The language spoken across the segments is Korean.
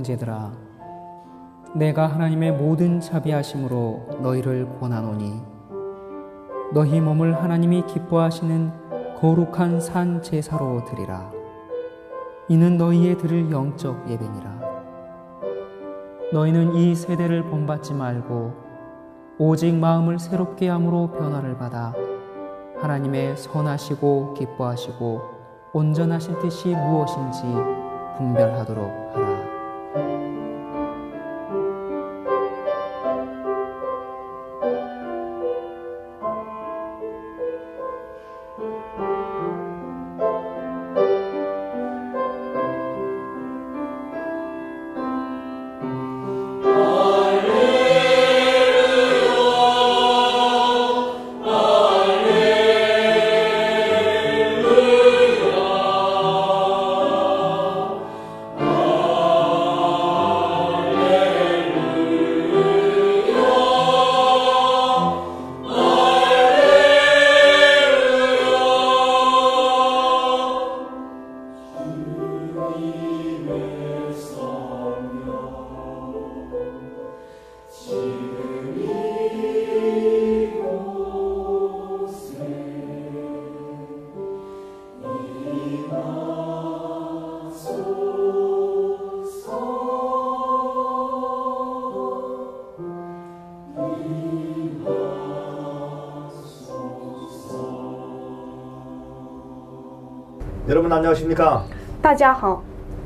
형제들아, 내가 하나님의 모든 자비하심으로 너희를 권하노니 너희 몸을 하나님이 기뻐하시는 거룩한 산 제사로 드리라. 이는 너희의 드릴 영적 예배니라. 너희는 이 세대를 본받지 말고 오직 마음을 새롭게 함으로 변화를 받아 하나님의 선하시고 기뻐하시고 온전하실 뜻이 무엇인지 분별하도록 하라. 여러분 안녕하십니까? 大家好，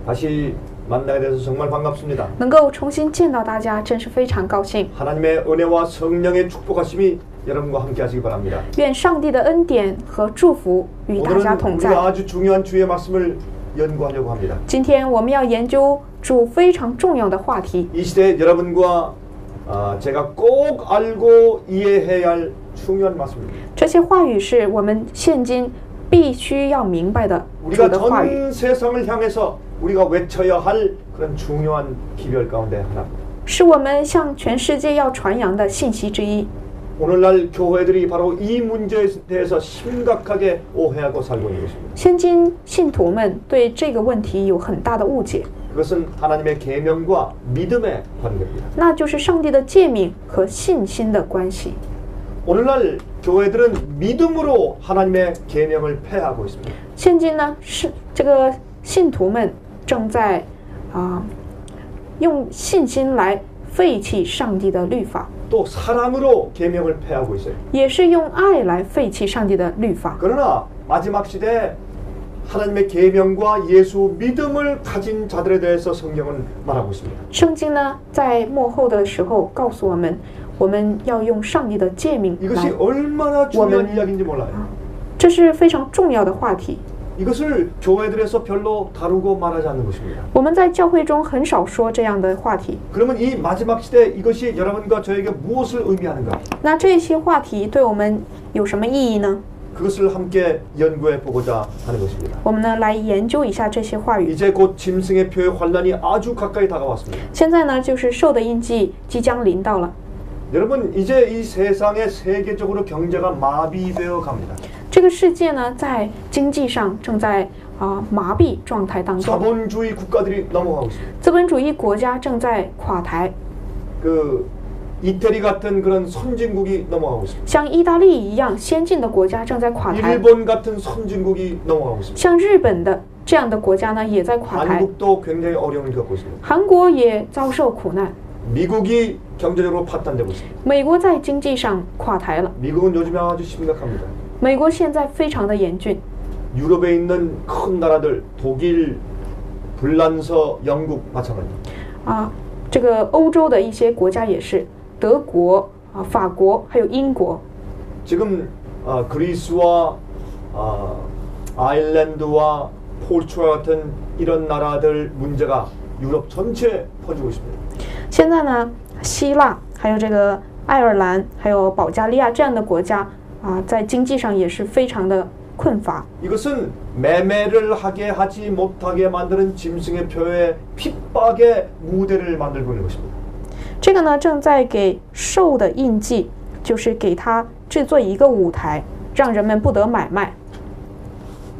다시 만나게 돼서 정말 반갑습니다. 能够重新见到大家，真是非常高兴。 하나님의 은혜와 성령의 축복하심이 여러분과 함께 하시기 바랍니다. 愿上帝的恩典和祝福与大家 오늘은 同 우리가 在。 아주 중요한 주의 말씀을 연구하려고 합니다. 今天我们要研究主非常重要的话题。 이 시대에 여러분과 제가 꼭 알고 이해해야 할 중요한 말씀입니다. 这些话语是我们现今必须要明白的主 우리가 的话语， 전 세상을 향해서 우리가 외쳐야 할 그런 중요한 기별 가운데 하나입니다. 是我们向全世界要传扬的信息之一。 오늘날 교회들이 바로 이 문제에 대해서 심각하게 오해하고 살고 있는 것입니다. 现今信徒们对这个问题有很大的误解， 그것은 하나님의 계명과 믿음의 관계입니다. 那就是上帝的诫命和信心的关系。 오늘날 교회들은 믿음으로 하나님의 계명을 폐하고 있습니다. 现今呢，是这个信徒们正在用信心来废弃上帝的律法， 또 사랑으로 계명을 폐하고 있어요. 也是用爱来废弃上帝的律法。 그러나 마지막 시대에 하나님의 계명과 예수 믿음을 가진 자들에 대해서 성경은 말하고 있습니다. 圣经呢，在末后的时候告诉我们，我们要用上帝的诫命 이것이 来， 얼마나 중요한 이야기인지 몰라요. 这是非常重要的话题。 이것을 교회들에서 별로 다루고 말하지 않는 것입니다. 我们在教会中很少说这样的话题。 그러면 이 마지막 시대 이것이 여러분과 저에게 무엇을 의미하는가? 那这些话题对我们有什么意义呢？ 그것을 함께 연구해 보고자 하는 것입니다. 我们呢来研究一下这些话语。 이제 곧 짐승의 표의 환란이 아주 가까이 다가왔습니다. 现在呢，就是兽的印记即将临到了。 여러분 이제 이 세상의 세계적으로 경제가 마비되어 갑니다. 这个世界呢，在经济上正在麻痹状态当中， 자본주의 국가들이 넘어가고 있습니다. 资本主义国家正在垮台， 그 이태리 같은 그런 선진국이 넘어가고 있습니다. 像意大利一样先进的国家正在垮台， 일본 같은 선진국이 넘어가고 있습니다. 像日本的这样的国家呢也在垮台， 한국도 굉장히 어려움을 겪고 있습니다. 韩国也遭受苦难， 미국이 경제적으로 파탄되고 있습니다. 美国在经济上垮台了， 미국은 요즘에 아주 심각합니다. 美国现在非常的严峻， 유럽에 있는 큰 나라들 독일, 불란서, 영국 마찬가지입니다. 这个欧洲的一些国家也是，德国法国还有英国， 지금 그리스와 아일랜드와 포르투갈 같은 이런 나라들 문제가 유럽 전체에 퍼지고 있습니다. 现在呢，希腊还有这个爱尔兰还有保加利亚这样的国家在经济上也是非常的困乏。 이것은 매매를 하게 하지 못하게 만드는 짐승의 표의 핍박의 무대를 만들고 있는 것입니다. 这个呢，正在给兽的印记，就是给它制作一个舞台，让人们不得买卖。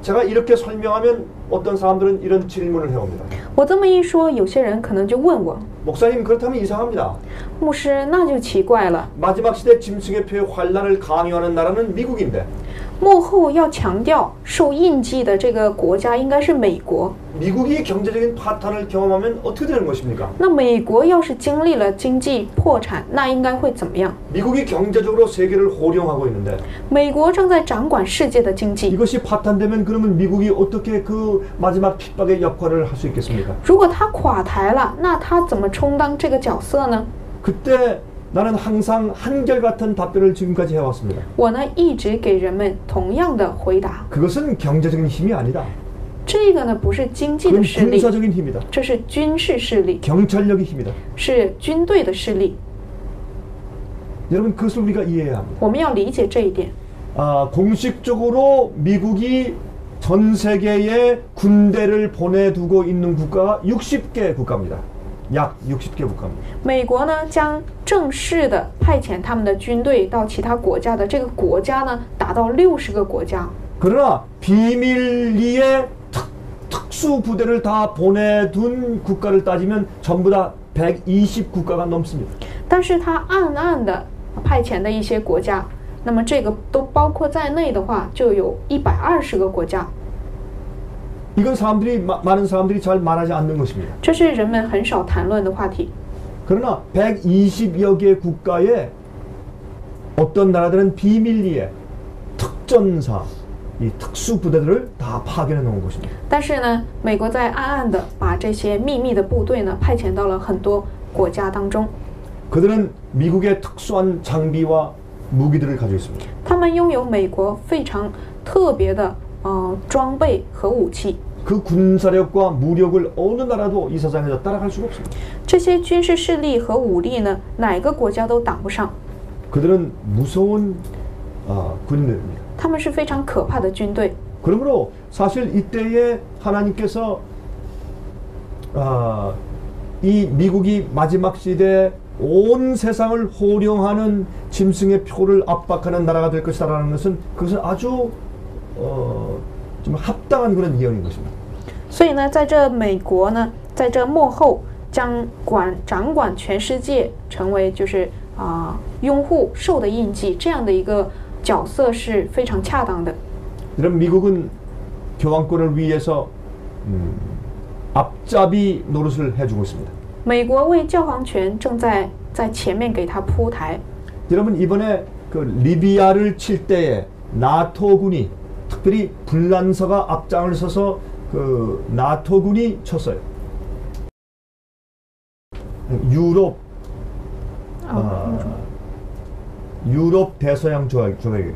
제가 이렇게 설명하면 어떤 사람들은 이런 질문을 해옵니다. 我这么一说，有些人可能就问我， 목사님 그렇다면 이상합니다. 牧师，那就奇怪了。 마지막 시대 짐승의 표의 환란을 강요하는 나라는 미국인데 幕后要强调受印记的这个国家应该是美国。 미국이 경제적인 파탄을 경험하면 어떻게 되는 것입니까? 那美国要是经历了经济破产，那应该会怎么样？ 미국이 경제적으로 세계를 호령하고 있는데 美国正在掌管世界的经济， 이것이 파탄되면 그러면 미국이 어떻게 그 마지막 핍박의 역할을 할 수 있겠습니까? 如果他垮台了，那他怎么充当这个角色呢？ 그때 나는 항상 한결같은 답변을 지금까지 해왔습니다. 我呢一直给人们同样的回答， 그것은 경제적인 힘이 아니다. 这个呢不是经济 그건 的势力， 군사적인 힘이다. 这是军事势力， 경찰력의 힘이다. 是军队的势力。 여러분 그것을 우리가 이해해야 합니다. 我们要理解这一点。 공식적으로 미국이 전 세계에 군대를 보내두고 있는 국가가 60개 국가입니다. 약 60개 국가입니다. 美国呢将正式的派遣他们的军队到其他国家的这个国家呢达到60个国家。 그러나 비밀리에 특수 부대를 다 보내둔 국가를 따지면 전부 다 120국가가 넘습니다. 但是他暗暗的派遣的一些国家，那么这个都包括在内的话，就有120个国家。 이건 많은 사람들이 잘 말하지 않는 것입니다. 这是人们很少谈论的话题。 그러나 120여 개 국가에 어떤 나라들은 비밀리에 특전사, 이 특수 부대들을 다 파견해 놓은 것입니다. 但是呢，美国在暗暗的把这些秘密的部队呢派遣到了很多国家当中。 그들은 미국의 특수한 장비와 무기들을 가지고 있습니다. 他们拥有美国非常特别的装备和武器。 그 군사력과 무력을 어느 나라도 이 세상에서 따라갈 수가 없습니다. 这些军事势力和武力呢，哪个国家都挡不上。 그들은 무서운 군인들입니다. 他们是非常可怕的军队。 그러므로 사실 이때에 하나님께서 이 미국이 마지막 시대에 온 세상을 호령하는 짐승의 표를 압박하는 나라가 될 것이라는 것은 그것은 아주 좀 합당한 그런 예언인 것입니다. 所以呢，在这美国呢，在这末后将掌管全世界，成为就是拥护兽的印记这样的一个角色是非常恰当的。 여러분 미국은 교황권을 위해서 앞잡이 노릇을 해주고 있습니다. 美国为教皇权正在前面给他铺台。 여러분 이번에 그 리비아를 칠 때에 나토군이 특별히 불란서가 앞장을 서서 그 나토군이 쳤어요. 유럽 유럽 대서양 조약이에요.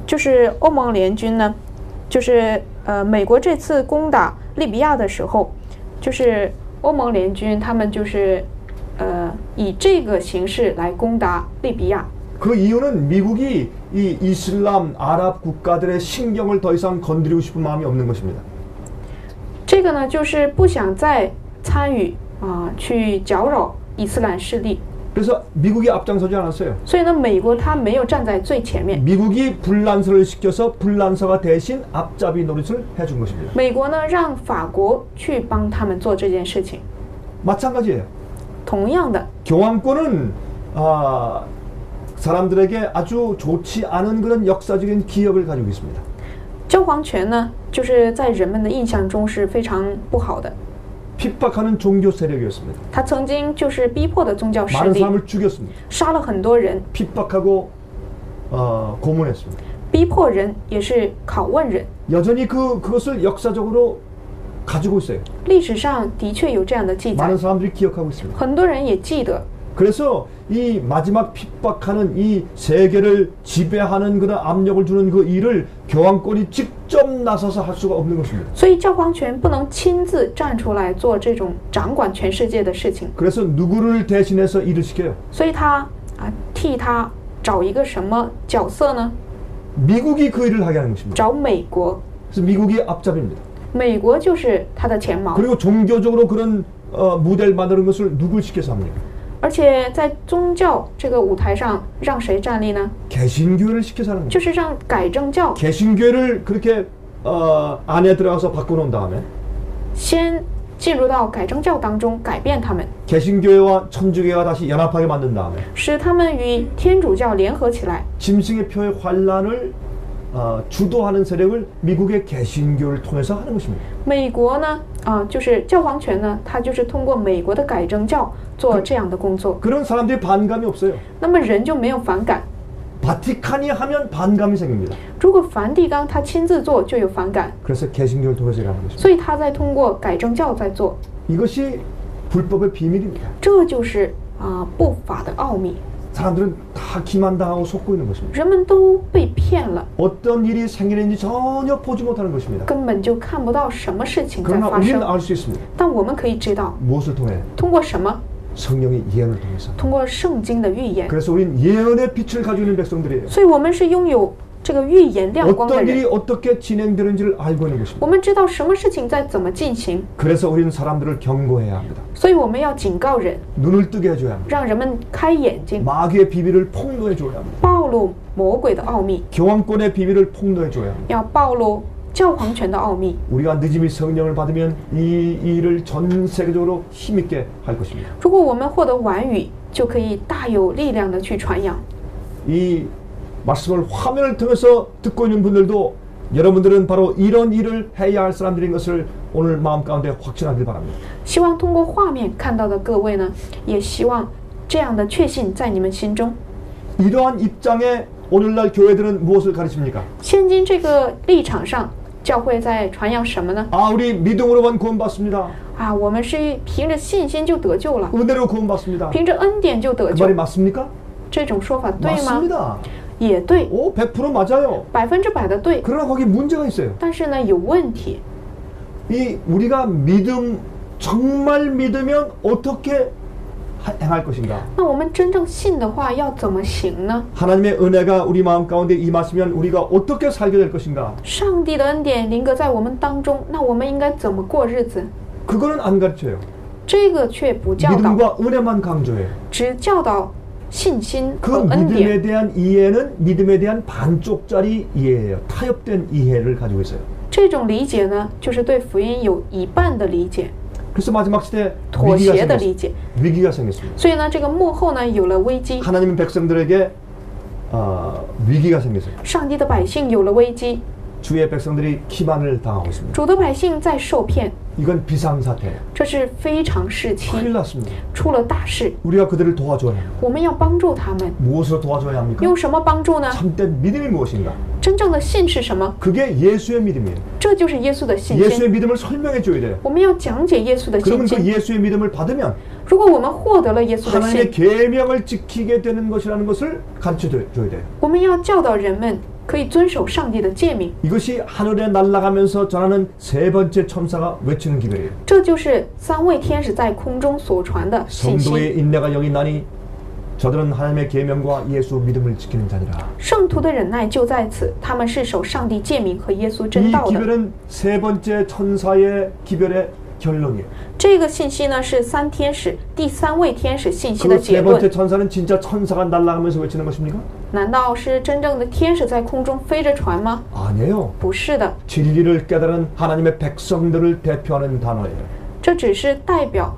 就是欧盟联军呢，就是美国这次攻打利比亚的时候，就是欧盟联军他们就是以这个形式来攻打利比亚。 그 이유는 미국이 이 이슬람 아랍 국가들의 신경을 더 이상 건드리고 싶은 마음이 없는 것입니다. 这个呢，就是不想再参与去搅扰伊斯兰势力。 그래서 미국이 앞장서지 않았어요. 所以呢，美国他没有站在最前面。 미국이 불란서를 시켜서 불란서가 대신 앞잡이 노릇을 해준 것입니다. 美国呢，让法国去帮他们做这件事情。 마찬가지예요. 同样的， 교황권은 사람들에게 아주 좋지 않은 그런 역사적인 기억을 가지고 있습니다. 教皇权呢，就是在人们的印象中是非常不好的。 핍박하는 종교 세력이었습니다. 他曾经就是逼迫的宗教势 많은 力， 사람을 죽였습니다. 杀了很多人， 핍박하고 고문했습니다. 逼迫人也是拷问人。 여전히 그것을 역사적으로 가지고 있어요. 历史上的确有这样的记载， 많은 사람들이 기억하고 있습니다. 很多人也记得。 그래서 이 마지막 핍박하는 이 세계를 지배하는 그런 압력을 주는 그 일을 교황권이 직접 나서서 할 수가 없는 것입니다. 所以教皇权不能亲自站出来做这种掌管全世界的事情。 그래서 누구를 대신해서 일을 시켜요? 所以他替他找一个什么角色呢？ 미국이 그 일을 하게 하는 것입니다. 找美国， 그래서 미국이 앞잡이입니다. 美国就是他的前毛。 그리고 종교적으로 그런 무대를 만드는 것을 누굴 시켜서 합니까? 而且在宗教这个舞台上，让谁站立呢？ 개신교회를 시켜서 하는 就 거예요. 是让改正教， 개신교회를 그렇게 안에 들어가서 바꿔놓은 다음에 先进入到改正教当中，改变他们， 개신교회와 천주교회가 다시 연합하게 만든 다음에 使他们与天主教联合起来。 짐승의 표의 환란을 주도하는 세력을 미국의 개신교를 통해서 하는 것입니다. 美国呢，就是教皇权呢，它就是通过美国的改正教做这样的工作。 그런 사람들이 반감이 없어요. 那么人就没有反感。 바티칸이 하면 반감이 생깁니다. 如果梵蒂冈他亲自做，就有反感。 그래서 개신교를 통해서 하는 것입니다. 所以他在通过改正教在做。 이것이 불법의 비밀입니다. 这就是不法的奥秘。 사람들은 다 기만당하고 속고 있는 것입니다. 人们都被骗了， 어떤 일이 생기는지 전혀 보지 못하는 것입니다. 根本就看不到什么事情在 그러나 发 우리는 生。 알 수 있습니다. 但我们可以知道， 무엇을 통해? 通过什么？ 성령의 예언을 통해서. 通过圣经的预言。 그래서 우리는 예언의 빛을 가지고 있는 백성들이에요. 所以我们是拥有这个预言亮光的 어떤 일이 人。 어떻게 진행되는지를 알고 있는 我 것입니다. 们知道什么事情在怎么进行， 그래서 우리는 사람들을 경고해야 합니다. 所以我们要警告人， 눈을 뜨게 해줘야 합니다. 让人们开眼睛， 마귀의 비밀을 폭로해줘야 합니다. 暴露魔鬼的奥秘， 교황권의 비밀을 폭로해줘야 합니다. 要暴露教皇权的奥秘。 우리가 늦음이 성령을 받으면 이 일을 전 세계적으로 힘있게 할 것입니다. 如果我们获得晚语，就可以大有力量的去传扬。 이 말씀을 화면을 통해서 듣고 있는 분들도 여러분들은 바로 이런 일을 해야 할 사람들인 것을 오늘 마음 가운데 확신하길 바랍니다. 希望通过画面看到的各位呢，也希望这样的确信在你们心中。 이러한 입장에 오늘날 교회들은 무엇을 가르칩니까? 现今这个立场上，教会在传扬什么呢？ 우리 믿음으로만 구원받습니다. 我们是凭着信心就得救了， 은혜로 구원받습니다. 凭着恩典就得 그 救 말이 。 맞습니까? 这种说法对吗？ 맞습니다. 也对， 100% 맞아요. 100%的对。 그러나 거기 문제가 있어요. 但是呢，有问题。 이 우리가 정말 믿으면 어떻게 행할 것인가? 那我们真正信的话，要怎么行呢？ 하나님의 은혜가 우리 마음 가운데 임하시면 우리가 어떻게 살게 될 것인가? 上帝的恩典临格在我们当中，那我们应该怎么过日子？ 그거는 안 가르쳐요. 这个却不教导， 믿음과 은혜만 강조해요. 只教导信心 그 和恩典。 믿음에 대한 이해는 믿음에 대한 반쪽짜리 이해예요. 타협된 이해를 가지고 있어요. 这种理解呢，就是对福音有一半的理解， 그래서 마지막 시대에 妥协的理解。 위기가 생겼습니다. 所以呢，这个幕后呢有了危机， 하나님 백성들에게 위기가 생겼어요. 上帝的百姓有了危机， 주의 백성들이 기만을 당하고 있습니다. 主的百姓在受骗， 이건 비상사태예요. 这是非常时期， 큰일 났습니다. 出了大事。 우리가 그들을 도와줘야 합니다. 我们要帮助他们， 무엇으로 도와줘야 합니까? 用什么帮助呢？ 참된 믿음이 무엇인가? 真正的信是什么？ 그게 예수의 믿음이에요. 这就是耶稣的信 예수의 心。 믿음을 설명해 줘야 돼요. 我们要讲解耶稣的 그러면 信 그 心。 예수의 믿음을 받으면 如果我们获得了耶稣的 하나님의 信， 계명을 지키게 되는 것이라는 것을 가르쳐 줘야 돼요. 我们要教导人们可以遵守上帝的诫命。 이것이 하늘에 날아가면서 전하는 세 번째 천사가 외치는 기별이에요. 这就是三位天使在空中所传的信息。 성도의 인내가 여기 나니 저들은 하나님의 계명과 예수 믿음을 지키는 자니라. 圣徒的忍耐就在此，他们是守上帝诫命和耶稣真 이 道的。 기별은 세 번째 천사의 기별의 결론이에요. 这个信息呢是三天使第三位天使信息的 그 结 세 번째 论。 천사는 진짜 천사가 날아가면서 외치는 것입니까? 难道是真正的天使在空中飞着传吗？ 아니에요. 不是的， 진리를 깨달은 하나님의 백성들을 대표하는 단어예요. 这只是代表，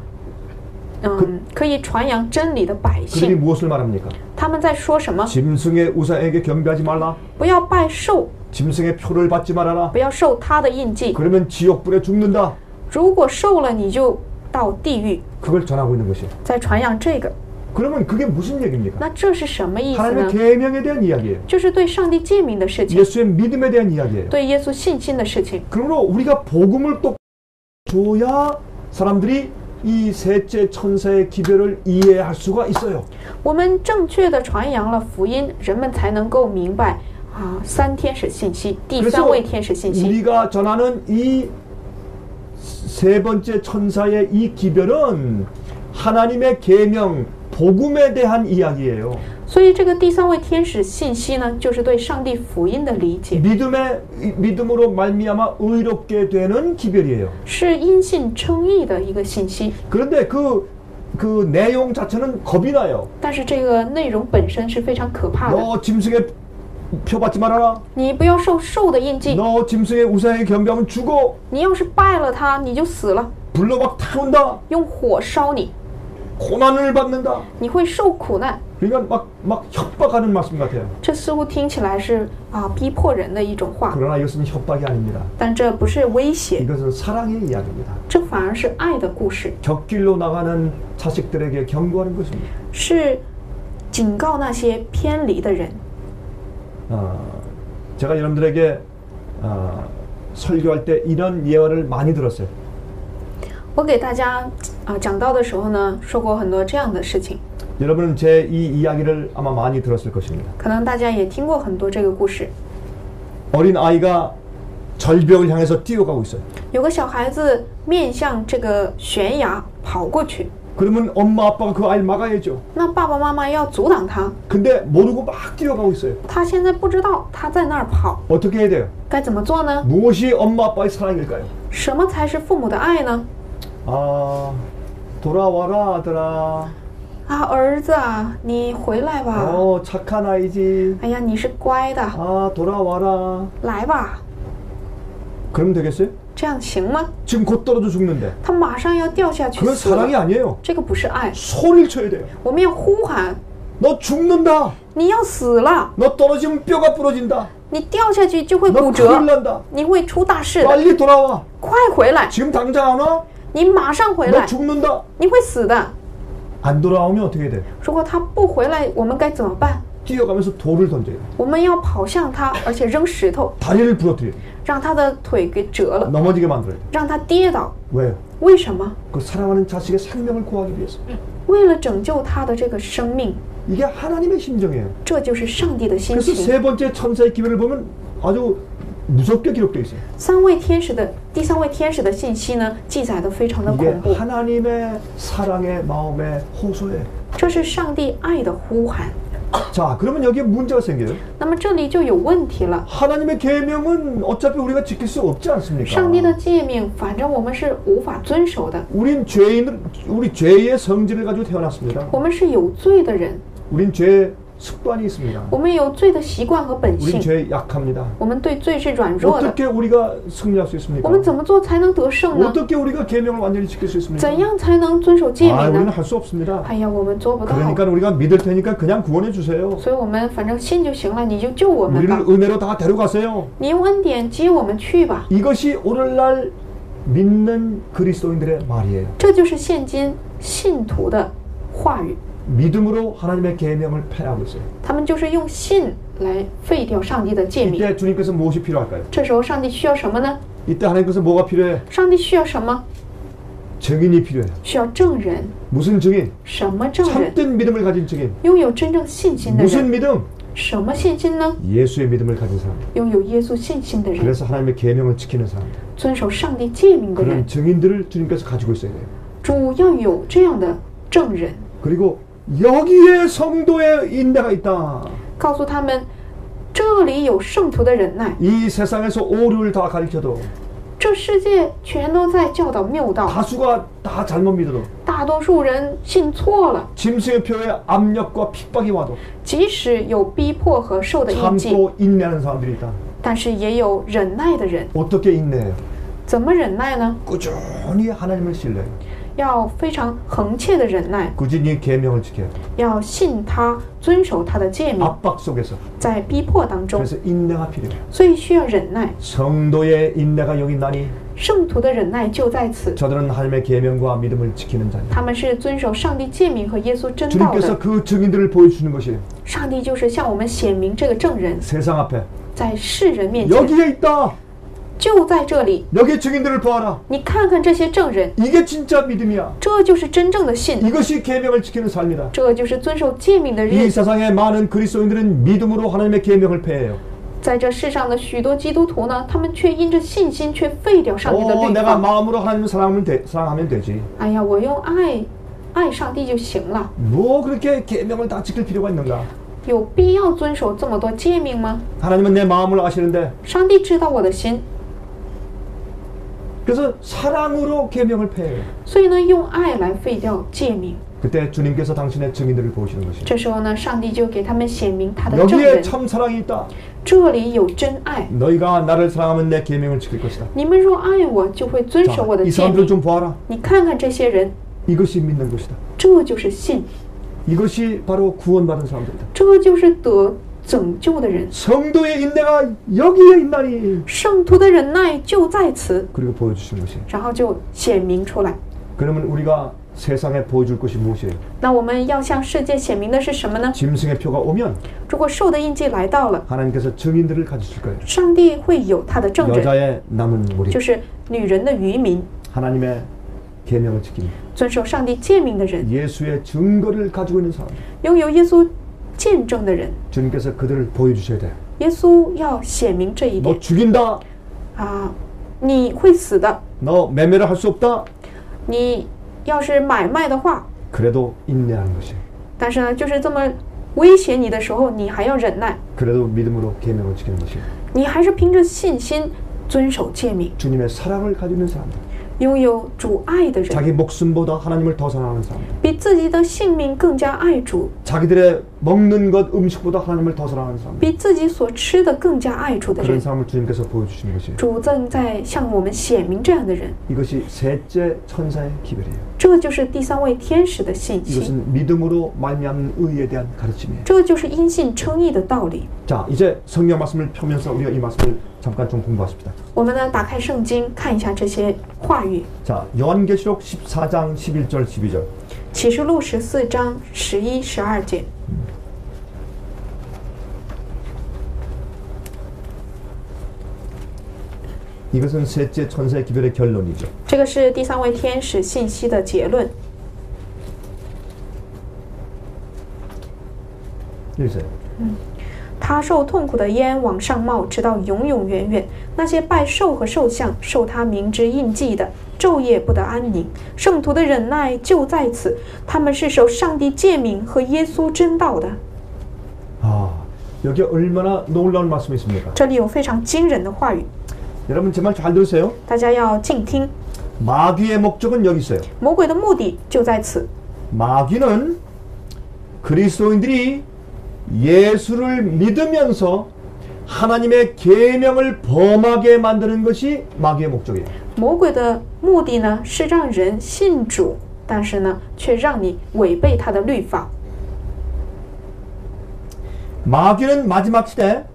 可以传扬真理的百 그들이 姓。 무엇을 말합니까? 他们在说什么？ 짐승의 우상에게 경배하지 말라. 不要拜兽， 짐승의 표를 받지 말아라. 不要受他的印记。 그러면 지옥불에 죽는다. 如果受了，你就到地狱。 그걸 전하고 있는 것이에요. 在传扬这个， 그러면 그게 무슨 얘기입니까? 那这是什么意思 하나님의 呢？ 계명에 대한 이야기예요. 就是对上帝诫命的事情， 예수의 믿음에 대한 이야기예요. 对耶稣信心的事情。 그러므로 우리가 복음을 또 줘야 사람들이 이 셋째 천사의 기별을 이해할 수가 있어요. 我们正确的传扬了福音，人们才能够明白三天使信息，第三位天使信息。 우리가 전하는 이 세 번째 천사의 이 기별은 하나님의 계명, 복음에 대한 이야기예요. 所以这个第三位天使信息呢，就是对上帝福音的理解， 믿음으로 말미암아 의롭게 되는 기별이에요. 是因信称义的一个信息。 그런데 그 내용 자체는 겁이 나요. 但是这个内容本身是非常可怕的。 너 짐승의 표 받지 말아라. 你不要受兽的印记， 너 짐승의 우상에 경배하면 죽어. 你要是拜了它，你就死了， 불로 막 타온다. 用火烧你， 고난을 받는다. 你会受苦难。 그러니까 막 협박하는 말씀 같아요. 这似乎听起来是逼迫人的一种话， 그러나 이것은 협박이 아닙니다. 但这不是威胁， 이것은 사랑의 이야기입니다. 这反而是爱的故事， 곁길로 나가는 자식들에게 경고하는 것입니다. 是警告那些偏离的人。 제가 여러분들에게 설교할 때 이런 예화를 많이 들었어요. 我给大家讲道的时候呢，说过很多这样的事情， 여러분은 제 이 이야기를 아마 많이 들었을 것입니다. 可能大家也听过很多这个故事。 어린 아이가 절벽을 향해서 뛰어가고 있어요. 有个小孩子面向这个悬崖跑过去， 그러면 엄마 아빠가 그 아이를 막아야죠. 那爸爸妈妈要阻挡他， 근데 모르고 막 뛰어가고 있어요. 他现在不知道他在那儿跑， 어떻게 해야 돼요? 该怎么做呢？ 무엇이 엄마 아빠의 사랑일까요? 什么才是父母的爱呢？ 돌아와라 아들아. 儿子啊，你回来吧。 착한 아이지. 哎呀，你是乖的， 돌아와라. 来吧。 그러면 되겠어요? 这样行吗？ 지금 곧 떨어져 죽는데. 他马上要掉下去 그건 死了， 사랑이 아니에요. 这个不是爱， 소리를 쳐야 돼요. 我们要呼喊， 너 죽는다. 你要死了， 너 떨어지면 뼈가 부러진다. 你掉下去就会 너 骨折， 큰일 난다. 你会出大事的， 빨리 돌아와. 快回来， 지금 당장 안 와? 你马上回 너 来， 죽는다. 你会死的。 안 돌아오면 어떻게 돼? 如果他不回来，我们该怎么办？ 뛰어가면서 돌을 던져요. 我们要跑向他，而且扔石头， 다리를 부러뜨려요. 让他的腿给折了， 넘어지게 만들어요. 让他跌倒。 왜요? 为什么？ 그 사랑하는 자식의 생명을 구하기 위해서. 为了拯救他的这个生命， 이게 하나님의 심정이에요. 这就是上帝的心 그래서 情。 세 번째 천사의 기별을 보면 아주 무섭게 기록되어 있어요. 第三位天使的信息呢，记载的非常的 이게 恐怖。 하나님의 사랑의 마음의 호소예요. 这是上帝爱的呼喊。 자, 그러면 여기에 문제가 생겨요. 那么这里就有问题了。 하나님의 계명은 어차피 우리가 지킬 수 없지 않습니까? 上帝的诫命，反正我们是无法遵守的。 우리 죄의 성질을 가지고 태어났습니다. 我们是有罪的人， 우린 죄의 습관이 있습니다. 我们有罪的习惯和本 우린 性， 죄에 약합니다. 我们对罪是软弱的。 어떻게 우리가 승리할 수 있습니까? 我们怎么做才能得胜呢？ 어떻게 우리가 계명을 완전히 지킬 수 있습니까? 怎样才能遵守诫 우리는 命呢？ 할 수 없습니다. 哎呀，我们做不到。 그러니까 우리가 믿을 테니까 그냥 구원해 주세요. 所以我们反正信就行了，你就救我们吧 우리를 ， 은혜로 다 데려가세요. 你用恩典接我们去吧。 이것이 오늘날 믿는 그리스도인들의 말이에요. 这就是现今信徒的话语， 믿음으로 하나님의 계명을 폐하고 있어요. 他们就是用信来废掉上帝的诫命。 이때 주님께서 무엇이 필요할까요? 这时候上帝需要什么呢？ 이때 하나님께서 뭐가 필요해? 上帝需要什么？ 증인이 필요해요. 需要证人。 무슨 증인? 什么证人？ 참된 믿음을 가진 증인. 拥有真正信心的 무슨 人。 믿음? 什么信心呢？ 예수의 믿음을 가진 사람. 拥有耶稣信心的人， 그래서 하나님의 계명을 지키는 사람. 遵守上帝诫命的 그런 人， 증인들을 주님께서 가지고 있어야 돼요. 主要有这样的证人， 그리고 여기에 성도의 인내가 있다. 告诉他们，这里有圣徒的忍耐。 이 세상에서 오류를 다 가르쳐도 这世界全都在教导谬道， 다수가 다 잘못 믿어도 大多数人信错了。 짐승의 표에 압력과 핍박이 와도 即使有逼迫和受的印记， 참고 인내하는 사람들이 있다. 但是也有忍耐的人。 어떻게 인내해요? 怎么忍耐呢？ 꾸준히 하나님을 신뢰해요. 要非常恒切的忍耐， 꾸준히 계명을 지켜요. 要信他，遵守他的诫命， 압박 속에서. 在逼迫当中， 그래서 인내가 필요해요. 所以需要忍耐。 성도의 인내가 여기 있나니 圣徒的忍耐就在此， 저들은 하나님의 계명과 믿음을 지키는 자예요. 他们是遵守上帝诫命和耶稣真道 주님께서 的。 그 증인들을 보여주시는 것이에요. 上帝就是向我们显明这个证人， 세상 앞에 在世人面前， 여기에 있다. 就在这里。 여기 증인들을 보아라. 你看看这些证人， 이게 진짜 믿음이야. 这就是真正的信， 이것이 계명을 지키는 삶이다. 这就是遵守诫命的 이 日子。 세상의 많은 그리스도인들은 믿음으로 하나님의 계명을 폐해요. 在这世上的许多基督徒呢，他们却因着信心却废掉上帝的律 내가 法。 마음으로 하나님을 사랑하면 되지. 哎呀，我用爱上帝就行了， 뭐 그렇게 계명을 다 지킬 필요가 있는가? 有必要遵守这么多诫命吗？ 하나님은 내 마음을 아시는데 上帝知道我的心， 그래서 사랑으로 계명을 폐해요. 所以呢，用爱来废掉诫命。 그때 주님께서 당신의 증인들을 보시는 것입니다. 这时候呢，上帝就给他们显明他的证 여기에 人， 참 사랑이 있다. 这里有真爱。 너희가 나를 사랑하면 내 계명을 지킬 것이다. 你们若爱我，就会遵守 자, 我的 이 诫 사람들 命。 좀 보아라. 你看看这些人， 이것이 믿는 것이다. 这就是信， 이것이 바로 구원받은 사람들이다. 这就是得拯救的人。 성도의 인내가 여기에 있나니. 圣徒的忍耐就在此， 그리고 보여주신 것이. 然后就显明出来。 그러면 우리가 세상에 보여줄 것이 무엇이에요? 那我们要向世界显明的是什么呢？ 짐승의 표가 오면 如果兽的印记来到了， 하나님께서 증인들을 가지실 거예요. 上帝会有他的证人， 여자의 남은 무리. 就是女人的渔民， 하나님의 계명을 지키는 遵守上帝诫命的人， 예수의 증거를 가지고 있는 사람. 拥有耶稣见证的人。 주님께서 그들을 보여주셔야 돼요. 耶稣要显明这一 너 点 죽인다. 啊！你会死的， 너 매매를 할 수 없다. 你要是买卖的话， 그래도 인내하는 것이. 但是呢，就是这么威胁你的时候，你还要忍耐， 그래도 믿음으로 계명을 지키는 것이. 你还是凭着信心遵守诫命， 주님의 사랑을 가지고 있는 사람들. 拥有主爱的人， 자기 목숨보다 하나님을 더 사랑하는 사람들. 比自己的性命更加爱主， 자기들의 먹는 것 음식보다 하나님을 더 사랑하는 사람들. 比自己所吃的更加爱主的 그런 人。 사람을 주님께서 보여주시는 것이. 主正在向我们显明这样的人， 이것이 셋째 천사의 기별이에요. 这就是第三位天使的信息， 이것은 믿음으로 말미암는 의에 대한 가르침이에요. 这就是因信称义的道理。 자, 이제 성경 말씀을 펴면서 우리가 이 말씀을 잠깐 좀 공부하십니다. 我们呢，打开圣经看一下这些话语。 자, 요한계시록 14장 11절 12절. 启示录14章11、12节。 이것은 셋째 천사의 기별의 결론이죠. 这个是第三位天使信息的结论。 읽으세요. 他受痛苦的烟往上冒，直到永永远远。那些拜兽和兽像、受他名之印记的，昼夜不得安宁。圣徒的忍耐就在此，他们是守上帝诫命和耶稣真道的。 아, 여기 얼마나 놀라운 말씀이 있습니까? 这里有非常惊人的话语， 여러분 제 말 잘 들으세요. 大家要静听。 마귀의 목적은 여기 있어요. 魔鬼的目的就在此。 마귀는 그리스도인들이 예수를 믿으면서 하나님의 계명을 범하게 만드는 것이 마귀의 목적이에요. 魔鬼的目的呢，是让人信主，但是呢，却让你违背他的律法。 마귀는 마지막 시대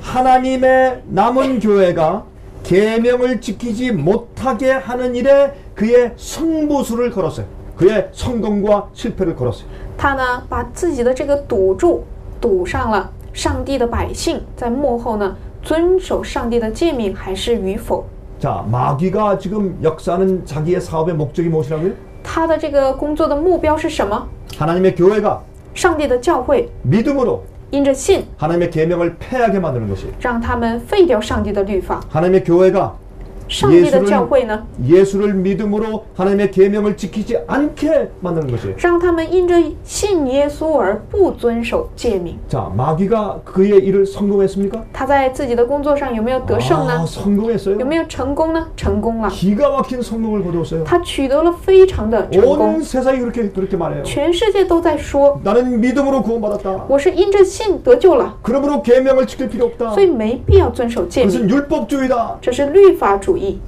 하나님의 남은 교회가 계명을 지키지 못하게 하는 일에 그의 승부수를 걸었어요. 그의 성공과 실패를 걸었어요. 他呢，把自己的这个赌注赌上了上帝的百姓，在幕后呢，遵守上帝的诫命还是与否？ 자, 마귀가 지금 역사하는 자기의 사업의 목적이 무엇이라고요? 他的这个工作的目标是什么？ 하나님의 교회가 上帝的教会 믿음으로 因着信， 하나님의 계명을 폐하게 만드는 것이. 让他们废掉上帝的律法。 하나님의 교회가 上帝的教会呢， 예수를 믿음으로 하나님의 계명을 지키지 않게 만드는 것이에요. 让他们因着信耶稣而不遵守诫命。 자, 마귀가 그의 일을 성공했습니까? 他在自己的工作上有没有得胜呢？ 성공했어요. 有没有成功呢？成功了， 기가 막힌 성공을 거두었어요. 他取得了非常的成功 온 。 세상이 그렇게 말해요. 全世界都在说， 나는 믿음으로 구원받았다. 我是因着信得救了， 그러므로 계명을 지킬 필요 없다. 所以没必要遵守诫命。 그것은 율법주의다. 这是律法主义，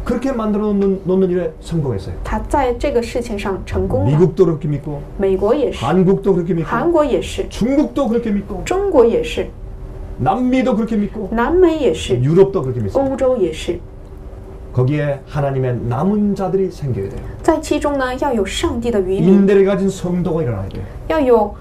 그렇게 만들어 놓는 일에 성공했어요. 他在这个事情上成功了。 미국도 그렇게 믿고 美国也是， 한국도 그렇게 믿고 韩国也是， 중국도 그렇게 믿고 中国也是， 남미도 그렇게 믿고 南美也是， 유럽도 그렇게 믿습니다. 欧洲也是。 거기에 하나님의 남은 자들이 생겨야 돼요. 在其中呢，要有上帝的渔民， 인내를 가진 성도가 일어나야 돼요. 要有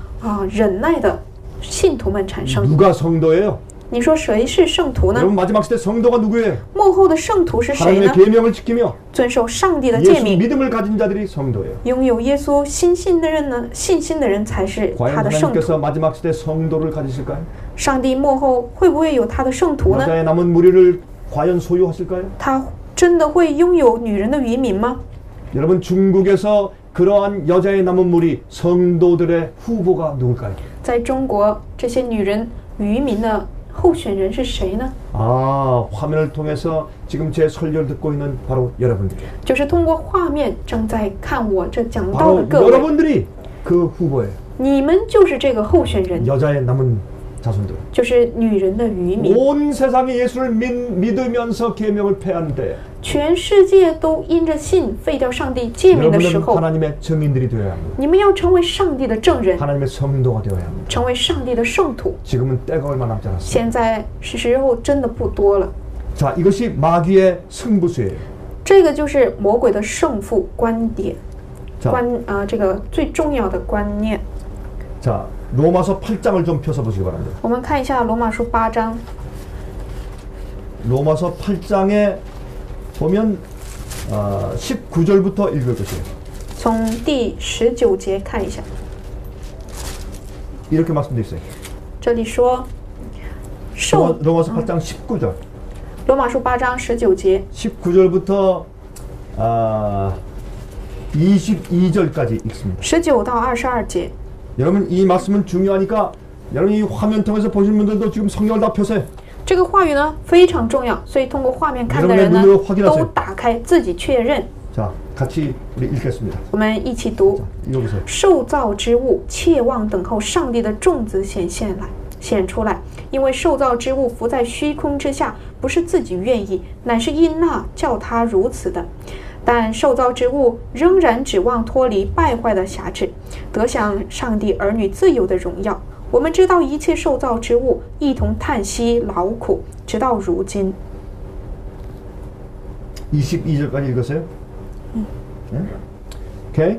忍耐的信徒们产生。 누가 성도예요? 你说谁是圣徒呢？ 여러분 마지막 시대 성도가 누구예요? 幕后的圣徒是谁 하나님의 呢？ 계명을 지키며 遵守上帝的诫 예수 命， 믿음을 가진 자들이 성도예요. 拥有耶稣信心的人呢，信心的人才是 과연 他的圣 하나님께서 徒。 마지막 시대 성도를 가지실까요? 上帝幕后会不会有他的圣徒呢？ 여자의 남은 무리를 과연 소유하실까요? 他真的会拥有女人的渔民吗？ 여러분 중국에서 그러한 여자의 남은 무리 성도들의 후보가 누굴까요? 在中国，这些女人渔民的候选人是谁呢？ 아, 화면을 통해서 지금 제 설교를 듣고 있는 바로 여러분들. 就是通过画面正在看我这讲道 바로 的各位， 여러분들이 그 후보예요. 你们就是这个候选人， 여자의 남은 자손들. 就是女人的渔民。 온 세상이 예수를 믿으면서 계명을 폐하는데 全世界都因着信废掉上帝诫命的时 여러분은 候， 하나님의 증인들이 되어야 합니다. 你们要成为上帝的证人， 하나님의 성도가 되어야 합니다. 成为上帝的圣徒。 지금은 때가 얼마 남지 않았습니다. 现在时候真的不多了， 자, 이것이 마귀의 승부수예요. 这个就是魔鬼的胜负观点， 자, 这个最重要的观念。 자, 로마서 8장을 좀 펴서 보시기 바랍니다. 我们看一下罗马书8章， 로마서 8장에 보면 19절부터 읽을 것이에요. 从第19节看一下， 이렇게 말씀되어 있어요. 这里说受 로마서 8장 19절. 罗马书8章19节， 19절부터 22절까지 읽습니다. 19到22节。 여러분 이 말씀은 중요하니까 여러분 이 화면 통해서 보시는 분들도 지금 성경을 다 펴세요. 这个话语呢非常重要，所以通过画面看的人呢都打开自己确认。 자, 같이 우리 읽겠습니다. 我们一起读。 읽어보세요. 受造之物切望等候上帝的种子显出来，因为受造之物伏在虚空之下，不是自己愿意，乃是因那叫他如此的。但受造之物仍然指望脱离败坏的辖制，得享上帝儿女自由的荣耀。我们知道一切受造之物一同叹息劳苦，直到如今。 22절까지 읽으세요. 네? 오케이.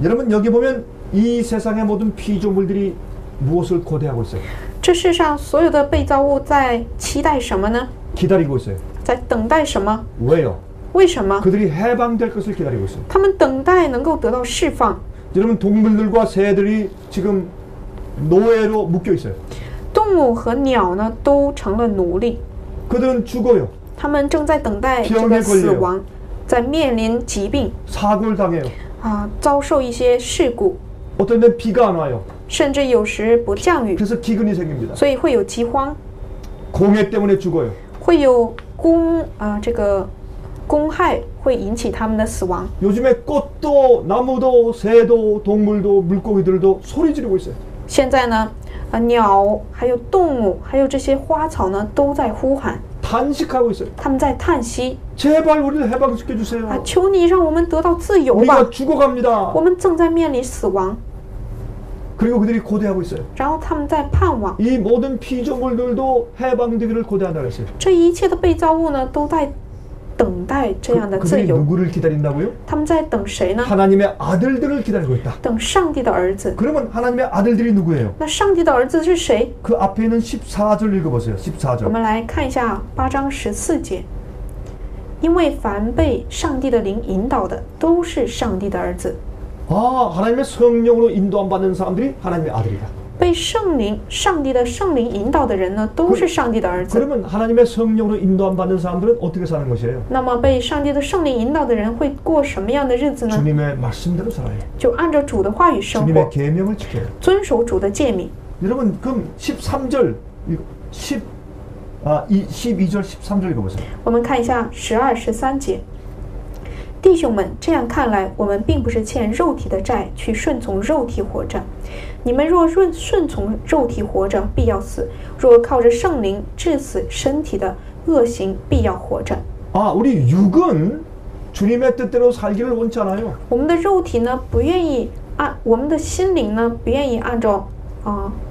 여러분 여기 보면 이 세상의 모든 피조물들이 무엇을 고대하고 있어요? 这世上所有的被造物在期待什么呢？ 기다리고 있어요. 在等待什么？ 왜요? 为什么？ 그들이 해방될 것을 기다리고 있어요. 他们等待能够得到释放。 여러분 동물들과 새들이 지금 노예로 묶여 있어요. 动物和鸟呢，都成了奴隶， 그들은 죽어요. 他们正在等待这个死亡，在面临疾病 사고를 당해요. 遭受一些事故， 어떤 데 비가 안 와요. 甚至有时不降雨， 그래서 기근이 생깁니다. 所以会有饥荒， 공해 때문에 죽어요. 会有公害，会引起他们的死亡。 요즘에 꽃도 나무도 새도 동물도 물고기들도 소리 지르고 있어요. 现在呢，鸟还有动物还有这些花草呢，都在呼喊， 탄식하고 있어요. 他们在叹息 제발 우리를 해방시켜 주세요. 求你让我们得到自由吧， 우리가 죽어갑니다. 我们正在面临死亡。 그리고 그들이 고대하고 있어요. 然后他们在盼望， 이 모든 피조물들도 해방되기를 고대한다 그랬어요. 这一切的被造物呢，都在等待这样的自 그들이 由。 누구를 기다린다고요? 他们在等谁呢？ 하나님의 아들들을 기다리고 있다. 等上帝的儿子。 그러면 하나님의 아들들이 누구예요? 那上帝的儿子是谁？ 그 앞에 있는 14절 읽어보세요. 我 14절. 们来看一下8章14节。因为凡被上帝的灵引导的，都是上帝的儿子。 아, 하나님의 성령으로 인도함 받는 사람들이 하나님의 아들이다. 被上帝的圣灵引导的人呢，都是上帝的儿子。 그러면 하나님의 성령으로 인도함 받는 사람들은 어떻게 사는 것이에요? 那么被上帝的圣灵引导的人会过什么样的日子呢？ 주님의 말씀대로 살아요. 就按照主的话语生活， 주님의 계명을 지켜요. 遵守主的诫命。 여러분 그럼 13절 12절 13절 읽어보세요. 我们看一下12、13节。弟兄们，这样看来，我们并不是欠肉体的债，去顺从肉体活着。你们若顺从肉体活着，必要死；若靠着圣灵治死身体的恶行，必要活着。 아, 우리 육은 주님의 뜻대로 살기를 원치 않아요. 我们的肉体呢，不愿意我们的心灵呢，不愿意按照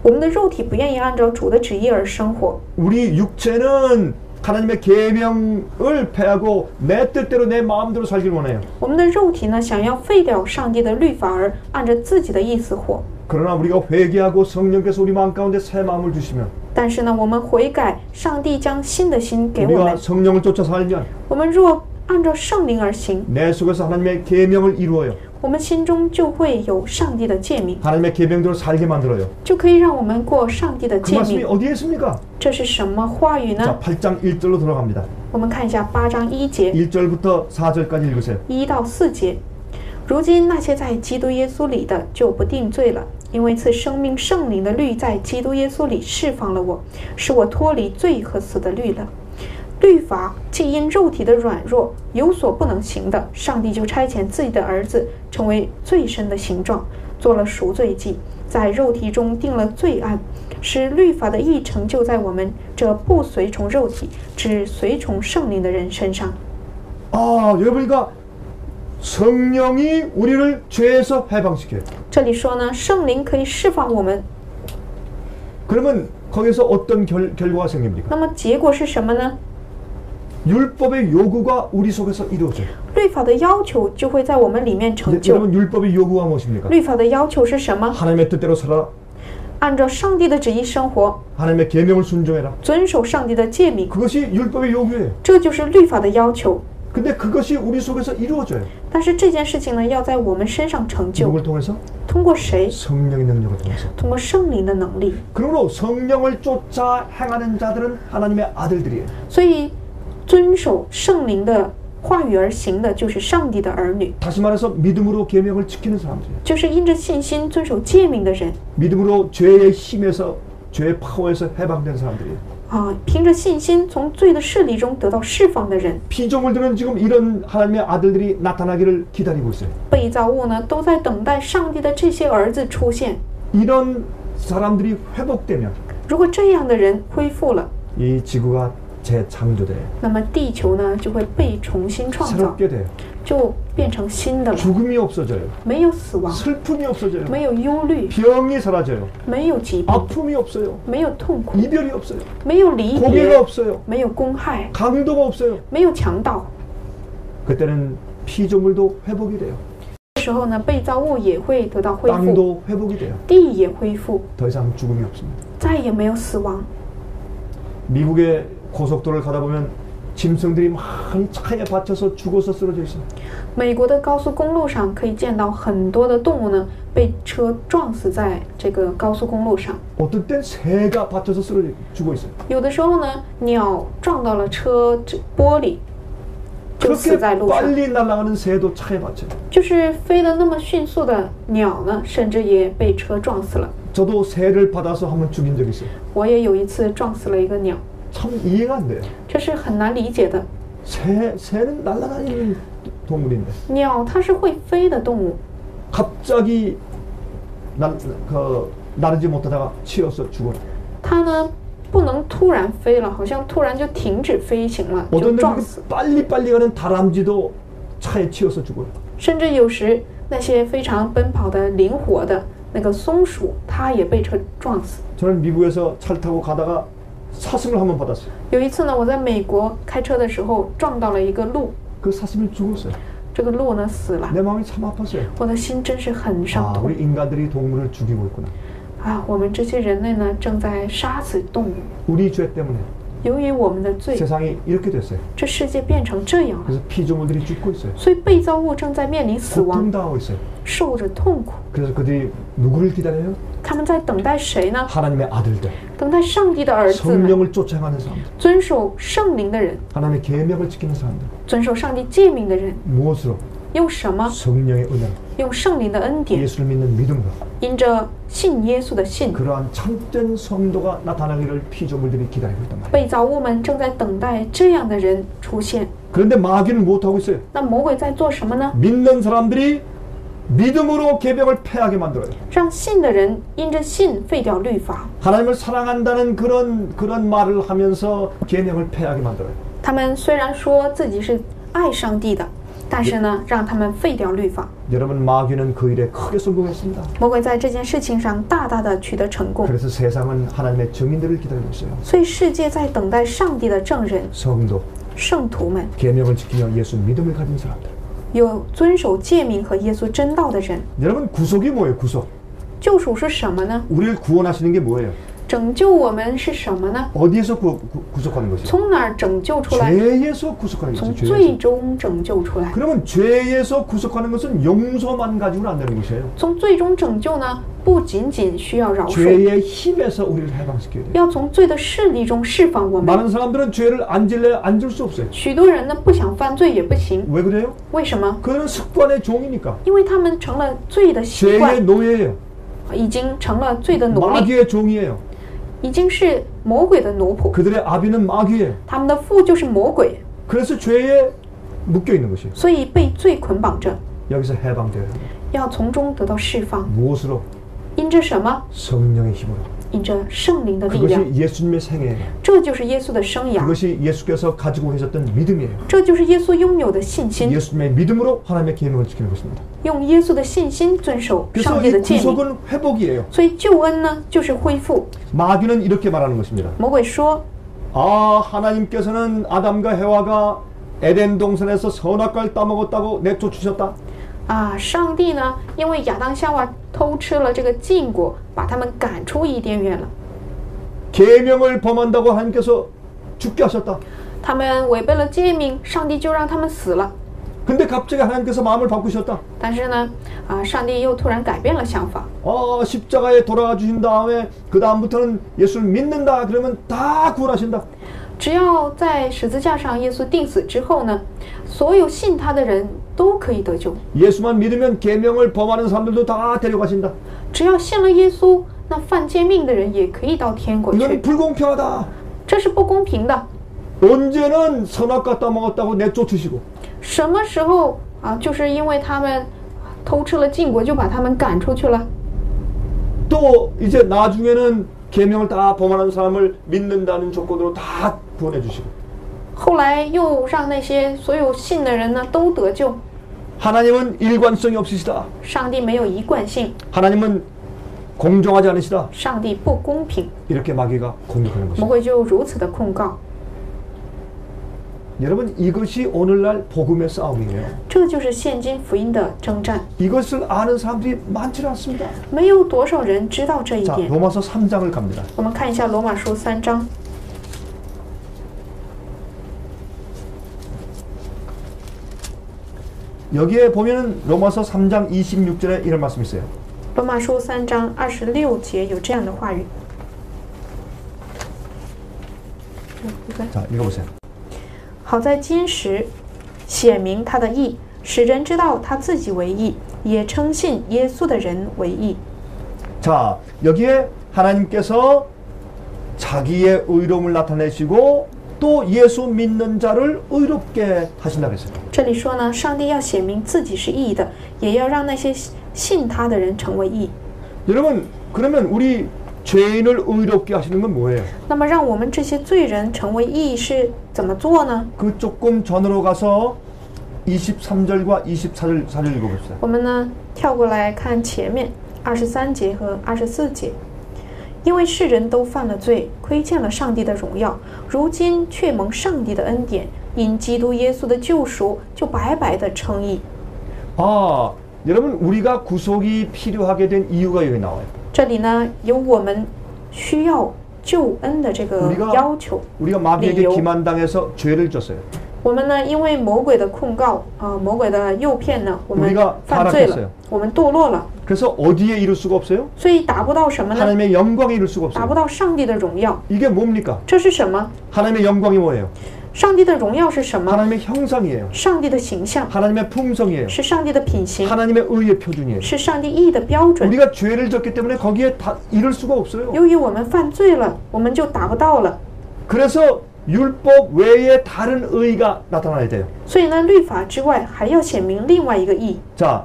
我们的肉体不愿意按照主的旨意而生活。 우리 육체는 하나님의 계명을 폐하고 내 뜻대로 내 마음대로 살길 원해요. 我们的肉体呢，想要废掉上帝的律法而按着自己的意思活。 그러나 우리가 회개하고 성령께서 우리 마음 가운데 새 마음을 주시면 但是呢，我们悔改，上帝将新的心给我 우리가 们。 성령을 쫓아 살면 我们若按照圣灵而行， 내 속에서 하나님의 계명을 이루어요. 我们心中就会有上帝的诫命， 하나님의 계명대로 살게 만들어요. 就可以让我们过上帝的 그 诫 말씀이 命。 어디에 있습니까? 这是什么话语 자, 呢？ 8장 1절로 돌아갑니다. 我们看一下8章1节 1절부터 4절까지 읽으세요. 1到4节。如今那些在基督耶稣里的就不定罪了，因为赐生命圣灵的律在基督耶稣里释放了我，使我脱离罪和死的律了。律法既因肉体的软弱有所不能行的，上帝就差遣自己的儿子成为最深的形状，做了赎罪祭，在肉体中定了罪案，使律法的义成就在我们这不随从肉体只随从圣灵的人身上。 여기 보니까 성령이 우리를 죄에서 해방시켜요. 这里说呢，圣灵可以释放我们， 그러면 거기서 어떤 결과가 생깁니까? 那么结果是什么呢？ 율법의 요구가 우리 속에서 이루어져요. 律法的要求就会在我们里面成就。 여러분 율법의 요구가 무엇입니까? 律法的要求是什么？ 하나님의 뜻대로 살아라. 按照上帝的旨意生活， 하나님의 계명을 순종해라. 遵守上帝的诫命， 그것이 율법의 요구예요. 这就是律法的要求。 근데 그것이 우리 속에서 이루어져요. 但是这件事情呢，要在我们身上成就， 누굴 통해서? 通过谁？ 성령의 능력을 통해서. 通过圣灵的能力。 그러므로 성령을 쫓아 행하는 자들은 하나님의 아들들이에요. 所以，遵守圣灵的话语而行的，就是上帝的儿女， 다시 말해서 믿음으로 계명을 지키는 사람들이에요. 就是因着信心遵守诫命的人。 믿음으로 죄의 힘에서 죄의 파워에서 해방된 사람들이에요. 凭着信心从罪的势力中得到释放的人。 피조물들은 지금 이런 하나님의 아들들이 나타나기를 기다리고 있어요. 被造物呢，都在等待上帝的这些儿子出现。 이런 사람들이 회복되면 如果这样的人恢复了， 이 지구가 재창조돼요. 那么地球呢就会被重新创造， 새롭게 돼요. 就变成新的了， 죽음이 없어져요. 没有死亡， 슬픔이 없어져요. 没有忧虑， 병이 사라져요. 没有疾病， 아픔이 없어요. 没有痛苦， 이별이 없어요. 没有离 고개가 别， 없어요. 没有公害， 강도가 없어요. 没有强盗。 그때는 피조물도 회복이 돼요. 这时候呢，被造物也会得到恢复， 땅도 회복이 돼요. 地也恢复， 더 이상 죽음이 없습니다. 再也没有死亡。 미국의 고속도로를 가다 보면 짐승들이 많이 차에 받쳐서 죽어서 쓰러져 있어요. 美国的高速公路上可以见到很多的动物呢被车撞死在这个高速公路上。 어떤 땐 새가 받쳐서 쓰러져 죽어 있어요. 有的时候呢，鸟撞到了车玻璃，就死 그렇게 在路上。 빨리 날아가는 새도 차에 받쳐요. 就是飞得那么迅速的鸟呢，甚至也被车撞死了。 저도 새를 받아서 한번 죽인 적이 있어요. 我也有一次撞死了一个鸟， 참 이해가 안 돼요. 这是很难理解的。 새는 날아다니는 동물인데 鸟它是会飞的动物， 갑자기 나르지 못하다가 치여서 죽어요. 它呢不能突然飞了，好像突然就停止飞行了，就 어떤 撞 데 死。 빨리 가는 다람쥐도 차에 치여서 죽어요. 甚至有时那些非常奔跑的、灵活的那个松鼠，它也被车撞死。 저는 미국에서 차를 타고 가다가 사슴을 한번 받았어요. 有一次呢，我在美国开车的时候撞到了一个鹿， 그 사슴이 죽었어요. 这个鹿呢死了， 내 마음이 참 아팠어요. 我的心真是很伤 아, 痛 우리 인간들이 동물을 죽이고 있구나. 啊！我们这些人类呢正在杀死动物， 우리 죄 때문에 由于我们的罪， 세상이 이렇게 됐어요. 这世界变成这样了， 그래서 피조물들이 죽고 있어요. 所以被造物正在面临死亡， 고통당하고 있어요. 受着痛苦。 그래서 그들이 누구를 기다려요? 他们在等待谁呢？ 하나님의 아들들, 等待上帝的儿子们， 성령을 쫓아가는 사람들, 遵守圣灵的人， 하나님의 계명을 지키는 사람들. 遵守上帝诫命的人， 무엇으로? 用什么？ 성령의 은혜로, 用圣灵的恩典， 예수를 믿는 믿음으로. 因着信耶稣的信， 그러한 참된 성도가 나타나기를 피조물들이 기다리고 있단 말이에요. 被造物们正在等待这样的人出现。 그런데 마귀는 못하고 있어요. 那魔鬼在做什么呢？ 믿는 사람들이 믿음으로 계명을 패하게 만들어요. 让信的人因着信废掉律法。 하나님을 사랑한다는 그런 말을 하면서 계명을 패하게 만들어요. 他们虽然说自己是爱上帝的，但是呢，让他们废掉律法。 여러분 마귀는 그 일에 크게 성공했습니다. 魔鬼在这件事情上大大的取得成功， 그래서 세상은 하나님의 증인들을 기다리고 있어요. 所以世界在等待上帝的证人， 성도, 圣徒们， 계명을 지키며 예수 믿음을 가진 사람들. 有遵守诫命和耶稣真道的人。 여러분 구속이 뭐예요? 구속. 救赎是什么呢？ 우리를 구원하시는 게 뭐예요? 拯救我们是什么呢？ 어디에서 구속하는 것이요? 从哪儿拯救出来？ 죄에서 구속하는 从 것이죠. 罪 죄에서. 中拯救出来。 그러면 죄에서 구속하는 것은 용서만 가지고는 안 되는 것이에요. 从罪中拯救呢，不仅仅需要饶恕， 죄의 힘에서 우리를 해방시켜야 돼요. 要从罪的势力中释放我们。 많은 사람들은 죄를 안 질래야 앉을 수 없어요. 许多人呢不想犯罪也不行， 왜 그래요? 为什么？ 그거는 습관의 종이니까. 因为他们成了罪的习 죄의 惯， 노예예요. 已经成了罪的奴隶， 마귀의 종이에요. 已经是魔鬼的奴仆， 그들의 아비는 마귀예요. 他们的父就是魔鬼， 그래서 죄에 묶여 있는 것이에요. 所以被罪捆绑着， 여기서 해방돼요. 要从中得到释放。 무엇으로? 因着什么？ 성령의 힘으로. 因着圣灵的力量， 그것이 예수님의 생애예요. 这就是耶稣的生涯， 그것이 예수께서 가지고 계셨던 믿음이에요. 这就是耶稣拥有的信心， 예수님의 믿음으로 하나님의 계명을 지키는 것입니다. 用耶稣的信心遵守 그래서 上帝 이 的诫命。 구속은 회복이에요. 所以救恩呢，就是恢复。 마귀는 이렇게 말하는 것입니다. 魔鬼说， 아, 하나님께서는 아담과 해와가 에덴 동산에서 선악과를 따먹었다고 내쫓으셨다. 啊，上帝呢，因为亚当夏娃偷吃了这个禁果，把他们赶出伊甸园了。 계명을 범한다고 하나님께서 죽게 하셨다. 他们违背了诫命，上帝就让他们死了。 근데 갑자기 하나님께서 마음을 바꾸셨다. 但是呢，上帝又突然改变了想法。 십자가에 돌아가 주신 다음에 그 다음부터는 예수를 믿는다. 그러면 다 구원하신다. 只要在十字架上耶稣钉死之后呢，所有信他的人都可以得救。 예수만 믿으면 계명을 범하는 사람들도 다 데려가신다. 只要信了耶稣，那犯诫命的人也可以到天国 이건 去。 불공평하다. 这是不公平的。 언제는 선악과 따먹었다고 내쫓으시고 什么时候就是因为他们偷吃了禁果，就把他们赶出去了。 또 이제 나중에는 계명을 다 범하는 사람을 믿는다는 조건으로 다 구원해 주시고 后来又让那些所有信的人呢都得救。 하나님은 일관성이 없으시다. 上帝没有一贯性， 하나님은 공정하지 않으시다. 上帝不公平， 이렇게 마귀가 공격하는 魔 것입니다. 鬼就如此的控告。 여러분 이것이 오늘날 복음의 싸움이에요. 这就是现今福音的征战， 이것을 아는 사람들이 많지 않습니다. 没有多少人知道这一 자, 点。 로마서 3장을 갑니다. 我们看一下罗马书3章， 여기에 보면은 로마서 3장 26절에 이런 말씀이 있어요. 罗马书3章26节有这样的话语。 자, 읽어보세요. 好在今时显明他的义，使人知道他自己为义，也称信耶稣的人为义。 자, 여기에 하나님께서 자기의 의로움을 나타내시고 또 예수 믿는 자를 의롭게 하신다고 했어요. 这里说呢，上帝要显明自己是义的，也要让那些信他的人成为义。 여러분, 그러면 우리 죄인을 의롭게 하시는 건 뭐예요? 那么，让我们这些罪人成为义是怎么做呢？ 그 조금 전으로 가서 23절과 24절 읽어봅시다. 我们呢跳过来看前面23节和24节。因为世人都犯了罪，亏欠了上帝的荣耀，如今却蒙上帝的恩典，因基督耶稣的救赎，就白白的称义。 아, 여러분 우리가 구속이 필요하게 된 이유가 여기 나와요. 这里呢有我们需要救恩的这个要求。 우리가 마귀에게 기만당해서 죄를 졌어요. 我们呢因为魔鬼的控告魔鬼的诱骗呢，我们犯罪了，我们堕落了。 그래서 어디에 이룰 수가 없어요? 所以达不到什么呢？ 하나님의 영광에 이룰 수가 达不 없어요. 到上帝的荣耀。 이게 뭡니까? 这是什么？ 하나님의 영광이 뭐예요? 上帝的荣耀是什么？ 하나님의 형상이에요. 上帝的形象， 하나님의 품성이에요. 是上帝的品行， 하나님의 의의 표준이에요. 是上帝义的标准。 우리가 죄를 졌기 때문에 거기에 다 이룰 수가 없어요. 由于我们犯罪了，我们就达不到了。 그래서 율법 외에 다른 의가 나타나야 돼요. 所以呢，律法之外还要显明另外一个义。 자,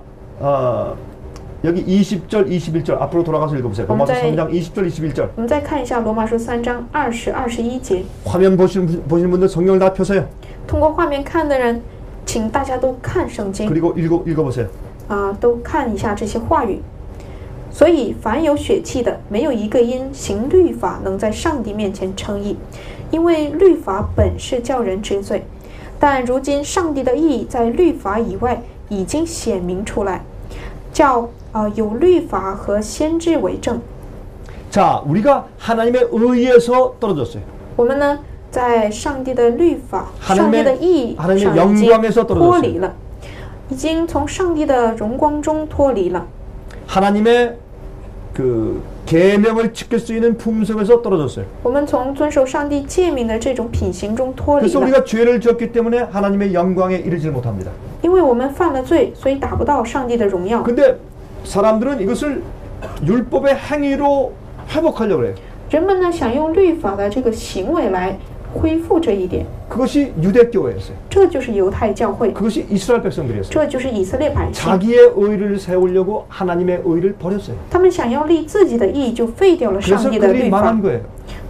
여기 20절, 21절 앞으로 돌아가서 읽어보세요. 로마서 3장 20절, 21절. 我们再看一下罗马书3章20、21节。 화면 보시는 분들 성경을 다 펴세요. 通过画面看的人，请大家都看圣经 그리고 읽어보세요. 都看一下这些话语。所以，凡有血气的，没有一个因行律法能在上帝面前称义，因为律法本是叫人知罪。但如今上帝的义在律法以外已经显明出来，叫有律法和先知为证。 자, 우리가 하나님의 의에서 떨어졌어요. 我们呢，在上帝的律法、 上帝的义上 하나님의 已经 영광에서 脱离 떨어졌어요. 了，已经从上帝的荣光中脱离了。 하나님의 그 계명을 지킬 수 있는 품성에서 떨어졌어요. 我们从遵守上帝诫命的这种品行中脱离 그래서 了。 우리가 죄를 지었기 때문에 하나님의 영광에 이르지 못합니다. 因为我们犯了罪，所以达不到上帝的荣耀。 근데 사람들은 이것을 율법의 행위로 회복하려고 해요. 人们呢想用律法的这个行为来恢复这一点， 그것이 유대교회였어요. 这就是犹太教会， 그것이 이스라엘 백성들이었어요. 这就是以色列百姓。 자기의 의를 세우려고 하나님의 의를 버렸어요. 他们想要立自己的义，就废掉了 그래서 上帝的 그들이 律法 망한 ， 거예요.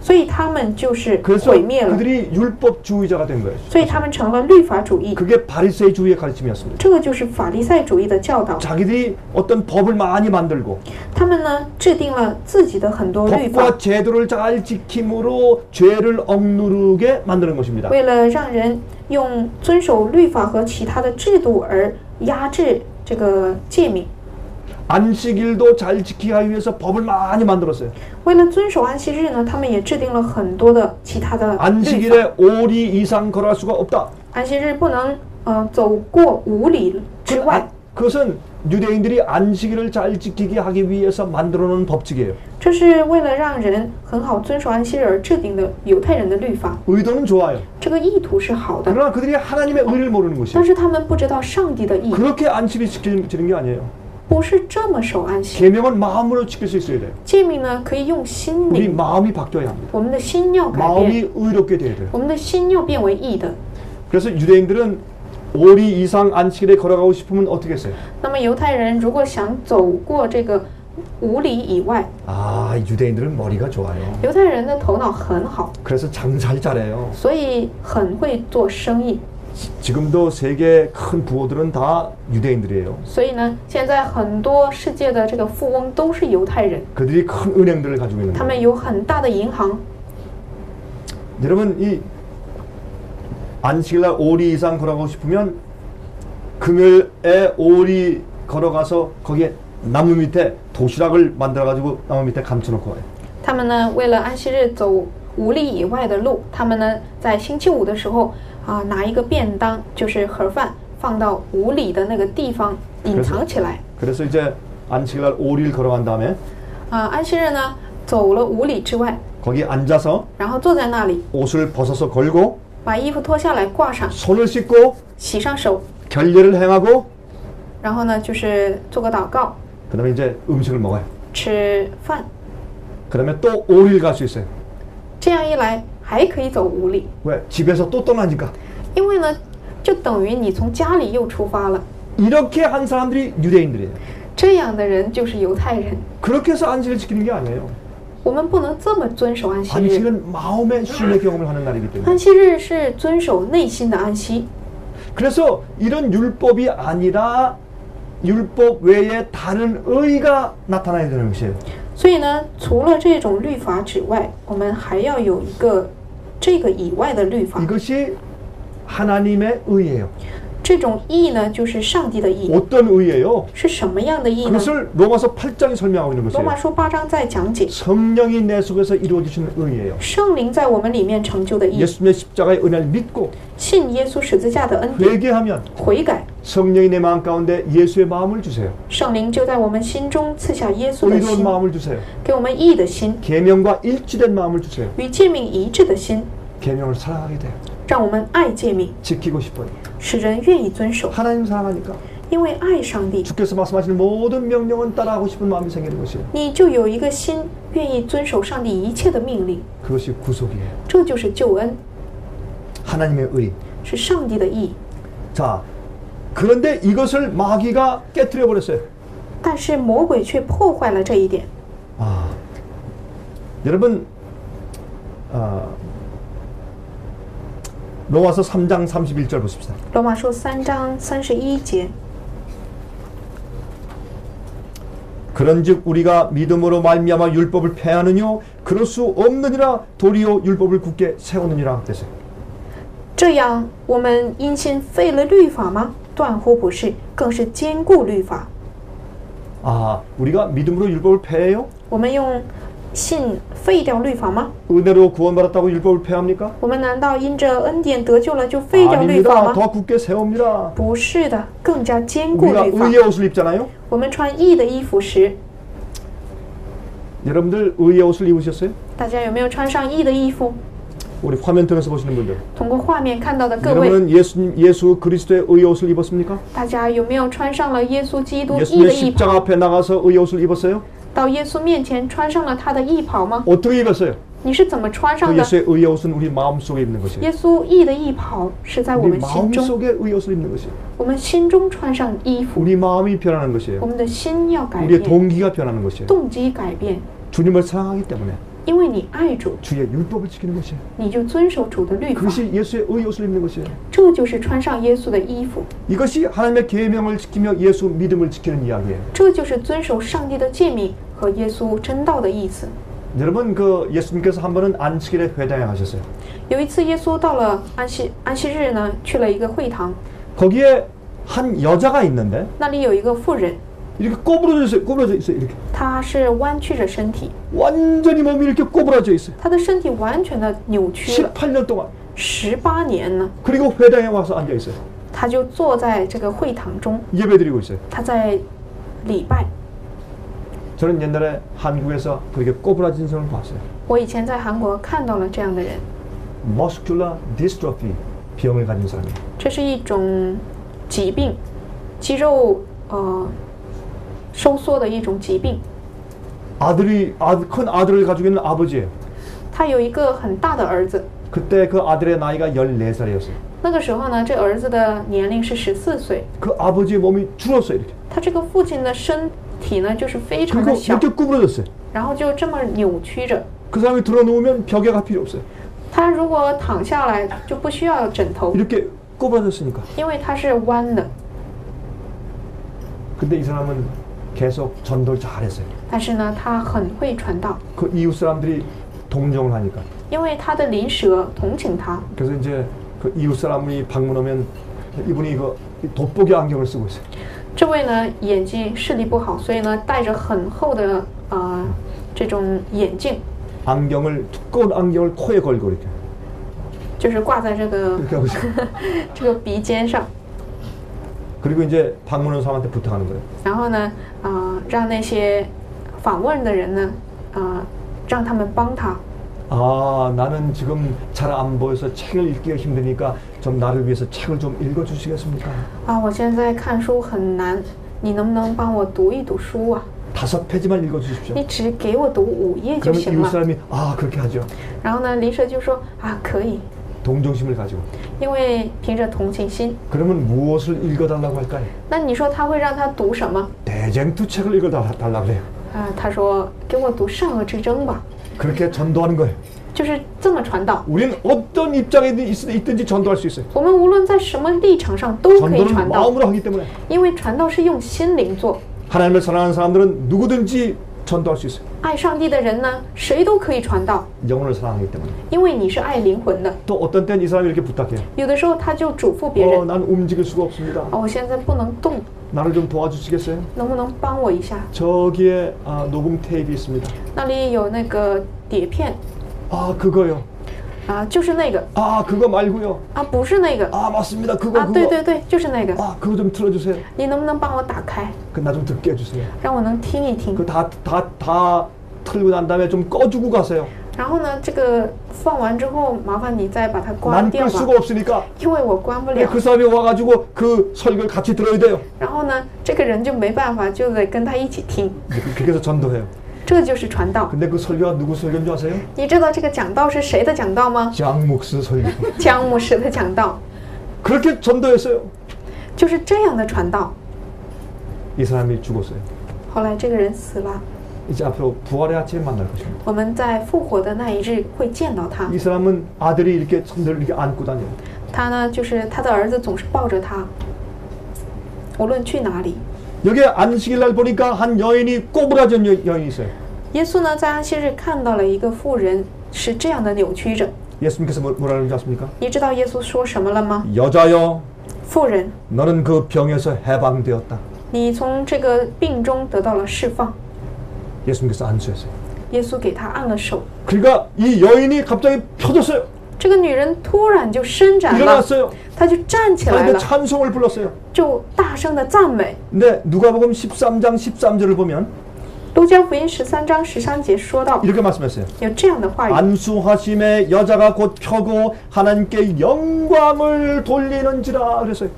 所以他们就是毁 그래서 灭了， 그들이 율법주의자가 된 거예요. 所以他们成了律法主义。 그게 바리새주의의 가르침이었습니다. 这个就是法利赛主义的教导。 자기들이 어떤 법을 많이 만들고 他们呢制定了自己的很多律法， 법과 제도를 잘 지킴으로 죄를 억누르게 만드는 것입니다. 为了让人用遵守律法和其他的制度而压制这个诫命。 안식일도 잘 지키기 위해서 법을 많이 만들었어요. 为了遵守安息日呢，他们也制定了很多的其他的律法。 안식일에 5리 이상 걸어갈 수가 없다. 安息日不能走过5里之外。 그것은 유대인들이 안식일을 잘 지키게 하기 위해서 만들어 놓은 법칙이에요. 这是为了让人很好遵守安息日而制定的犹太人的律法。 의도는 좋아요. 这个意图是好的， 그러나 그들이 하나님의 의를 모르는 但 것이에요. 是他们不知道上帝的意， 그렇게 안식일 지키는 게 아니에요. 不是这么守安息。 계명은 마음으로 지킬 수 있어야 돼요. 诫命呢，可以用心 우리 灵， 마음이 바뀌어야 합니다. 我们的心要改变， 마음이 의롭게 돼야 돼요. 我们的心要变为义的。 그래서 유대인들은 5리 이상 안식일에 걸어가고 싶으면 어떻게 했어요? 那么犹太人如果想走过这个5里以外， 아, 유대인들은 머리가 좋아요. 犹太人的头脑很好， 그래서 장사를 잘해요. 所以很会做生意。 지금도 세계 큰 부호들은 다 유대인들이에요. 所以呢，现在很多世界的这个富翁都是犹太人， 그들이 큰 은행들을 가지고 있는 他们 거예요. 有很大的银行。 여러분, 이 안식일날 5리 이상 걸어가고 싶으면 금요일에 5리 걸어가서 거기에 나무 밑에 도시락을 만들어가지고 나무 밑에 감춰놓고 와요. 他们呢，为了安息日走5里以外的路，他们呢在星期五的时候拿一个便当，就是盒饭，放到5里的那个地方隐藏起来。 그래서 이제 안식일날 5리를 걸어간 다음에 安息日呢走了5里之外， 거기 앉아서 然后坐在那里， 옷을 벗어서 걸고 把衣服脱下来挂上， 손을 씻고 洗上手， 결례를 행하고 然后呢就是做个祷告， 그다음에 이제 음식을 먹어요. 吃饭。 그다음에 또 5리를 갈 수 있어요. 这样一来还可以走5里， 왜? 집에서 또 떠나니까. 因为呢就等于你从家里又出发了。 이렇게 한 사람들이 유대인들이에요. 这样的人就是犹太人。 그렇게 해서 안식을 지키는 게 아니에요. 我们不能这么遵守安息日。 안식은 마음의 쉼의 경험을 하는 날이기 때문에. 安息日是遵守内心的安息， 그래서 이런 율법이 아니라 율법 외에 다른 의가 나타나야 되는 것이에요. 所以呢，除了这种律法之外，我们还要有一个这个以外的律法。 이것이 하나님의 의예요. 这种义呢，就是上帝的义。 어떤 의예요? 是什么样的义呢？ 그것을 로마서 8장이 설명하고 있는 罗 것이에요. 马书8章在讲解， 성령이 내 속에서 이루어지시는 의예요. 圣灵在我们里面成就的义， 예수님의 십자가의 은혜를 믿고 信耶稣十字架的恩典， 회개하면 悔改， 성령이 내 마음 가운데 예수의 마음을 주세요. 圣灵就在我们心中赐下耶稣的 의로운 心， 마음을 주세요. 给我们义的心， 계명과 일치된 마음을 주세요. 与诫命一致的心， 계명을 사랑하게 돼요. 让我们爱诫命， 지키고 싶어요. 使人愿意遵守， 하나님 사랑하니까 因为爱上帝， 주께서 말씀하시는 모든 명령은 따라하고 싶은 마음이 생기는 것이에요. 你就有一个心愿意遵守上帝一切的命令， 그것이 구속이에요. 这就是救恩， 하나님의 의. 是上帝的义。 자, 그런데 이것을 마귀가 깨트려 버렸어요. 但是魔鬼却破坏了这一点。 아, 여러분, 로마서 3장 31절 보십시다. 罗马书3章31节， 그런즉 우리가 믿음으로 말미암아 율법을 폐하느뇨 그럴 수 없느니라 도리어 율법을 굳게 세우느니라 됐어요. 这样我们因信废了律法吗？断乎不是，更是坚固律法。 아, 우리가 믿음으로 율법을 폐해요? 我们用信废掉律法吗？ 은혜로 구원받았다고 율법을 폐합니까? 我们难道因着恩典得救了就废掉律法 아닙니다. 吗？ 더 굳게 세웁니다. 不是的，更加坚固 우리가 律法。 의의 옷을 입잖아요. 我们穿义的衣服时， 여러분들 의의 옷을 입으셨어요? 大家有没有穿上义的衣服？ 우리 화면 통해서 보시는 분들. 通过画面看到的各位， 여러분은 예수 그리스도의 의의 옷을 입었습니까? 大家有没有穿上了耶稣基督义 예수님의 的衣袍？ 십자가 앞에 나가서 의의 옷을 입었어요? 到耶稣面前穿上了他的义袍吗？ 어떻게 입었어요? 你是怎么穿上 그 的？ 예수의 의의 옷은 우리 마음속에 입는 것이에요. 耶稣义的义袍是在我 우리 们心中， 마음속에 의의 옷을 입는 것이에요. 我们心中穿上衣服， 우리 마음이 변하는 것이에요. 我们的心要改 우리의 变， 동기가 변하는 것이에요. 动机改变， 주님을 사랑하기 때문에 因为你爱主， 주의 율법을 지키는 것이에요. 你就遵守主的律法， 그것이 예수의 의의 옷을 입는 것이에요. 这就是穿上耶稣的衣服， 이것이 하나님의 계명을 지키며 예수 믿음을 지키는 이야기예요. 这就是遵守上帝的诫命和耶稣真道的意思。 여러분 그 예수님께서 한 번은 안식일에 회당에 가셨어요. 有一次，耶稣到了安息日呢，去了一个会堂， 거기에 한 여자가 있는데 那里有一个妇人， 이렇게 꼬부러져 있어요. 꼬부러져 있어요. 이렇게 她是弯曲着身体， 완전히 몸이 이렇게 꼬부러져 있어요. 她的身体完全的扭曲了， 18년 동안. 18年呢， 그리고 회당에 와서 앉아 있어요. 她就坐在这个会堂中， 예배드리고 있어요. 她在礼拜。 저는 옛날에 한국에서 그렇게 꼬부라진 사람을 봤어요. 我以前在韩国看到了这样的人， Muscular dystrophy 병을 가진 사람이에요. 这是一种疾病，肌肉收缩的一种疾病。 큰 아들을 가지고 있는 아버지예요. 他有一个很大的儿子， 그때 그 아들의 나이가 14살이었어요. 那个时候呢，这儿子的年龄是14岁， 그 아버지의 몸이 줄었어요. 이렇게. 他这个父亲的身体呢就是非常 그리고 的小， 이렇게 구부러졌어요. 然后就这么扭曲着。 그 사람이 들어 누우면 벽에가 필요 없어요. 他如果躺下来就不需要枕头， 이렇게 꼬부라졌으니까. 因为他是弯的。 근데 이 사람은 계속 전도를 잘했어요. 但是呢，他很会传道， 그 이웃 사람들이 동정을 하니까. 因为他的邻舍同情他， 그래서 이제 그 이웃 사람이 방문하면 이분이 그 돋보기 안경을 쓰고 있어요. 这位呢眼睛视力不好，所以呢戴着很厚的这种眼镜， 안경을 두꺼운 안경을 코에 걸고 이렇게 就是挂在这个 이렇게 하고 있어요. 这个鼻尖上， 그리고 이제 방문하는 사람한테 부탁하는 거예요. 然后呢让那些访问的人呢让他们帮他。 아, 나는 지금 잘 안 보여서 책을 읽기가 힘드니까 좀 나를 위해서 책을 좀 읽어주시겠습니까? 我现在看书很难，你能不能帮我读一读书啊？ 5페이지만 읽어주십시오. 你只给我读5页就 그러면 行 이웃 了。 사람이 아 그렇게 하죠. 然后呢，邻舍就说可以， 동정심을 가지고. 因为凭着同情心。 그러면 무엇을 읽어달라고 할까요? 那你说他会让他读什么？ 대쟁투 책을 읽어달라고 그래요. 他说给我读《善恶之争》吧， 그렇게 전도하는 거예요. 就是这么传道。 우리는 어떤 입장에 있든지 전도할 수 있어요. 我们无论在什么立场上都可以 전도는 传道， 마음으로 하기 때문에 因为传道是用心灵做。 하나님을 사랑하는 사람들은 누구든지 전도할 수 있어요. 爱上帝的人呢，谁都可以传道， 영혼을 사랑하기 때문에. 因为你是爱灵魂的。 또 어떤 때는 이 사람이 이렇게 부탁해요. 有的时候他就嘱咐别人， 난 움직일 수가 없습니다. 我现在不能动， 나를 좀 도와주시겠어요? 能不能帮我一下？ 저기에 녹음 테이프 있습니다. 那里有那个碟片 아 그거요. 就是那个 아 그거 말고요. 不是那个 아 맞습니다. 그거 对对对，就是那个。 아 그거 좀 틀어주세요. 你能不能帮我打开， 그 나 좀 듣게 해주세요. 让我能听一听？ 그 다 틀고 난 다음에 좀 꺼주고 가세요. 然后呢，这个放完之后，麻烦你再把它关 난 掉 끌 吧， 수가 없으니까 因为我关不了。 그 사람이 와가지고 그 설교를 같이 들어야 돼요. 然后呢，这个人就没办法，就得跟他一起听， 그렇게 해서 전도해요. 这就是传道。 근데 그 설교가 누구 설교인 줄 아세요? 你知道这个讲道是谁的讲道吗？ 장 목스 설교. 江牧师的讲道， 그렇게 전도했어요. 就是这样的传道。 이 사람이 죽었어요. 后来这个人死了， 이제 앞으로 부활의 아침에 만날 것입니다. 我们在复活的那一日会见到他。 이 사람은 아들이 이렇게 손들을 이렇게 안고 다녀요. 他呢，就是他的儿子总是抱着他，无论去哪里。 여기 안식일 날 보니까 한 여인이 꼬부라진 여인이 있어요. 耶稣呢，在安息日看到了一个妇人是这样的扭曲着。 예수님께서 뭐라 그러는지 아십니까? 你知道耶稣说什么了吗？ 여자여, 妇人， 너는 그 병에서 해방되었다. 你从这个病中得到了释放。 예수님께서 안수했어요. 耶稣给他按了手， 그러니까 이 여인이 갑자기 펴졌어요. 这个女人突然就伸展了， 일어났어요. 她就站起来 하나님의 了， 찬송을 불렀어요. 就大声的赞美。 근데 누가복음 13장 13절을 보면 路加福音13章13节说到， 이렇게 말씀했어요. 有这样的话语： 안수하심에 여자가 곧 펴고 하나님께 영광을 돌리는지라 그랬어요.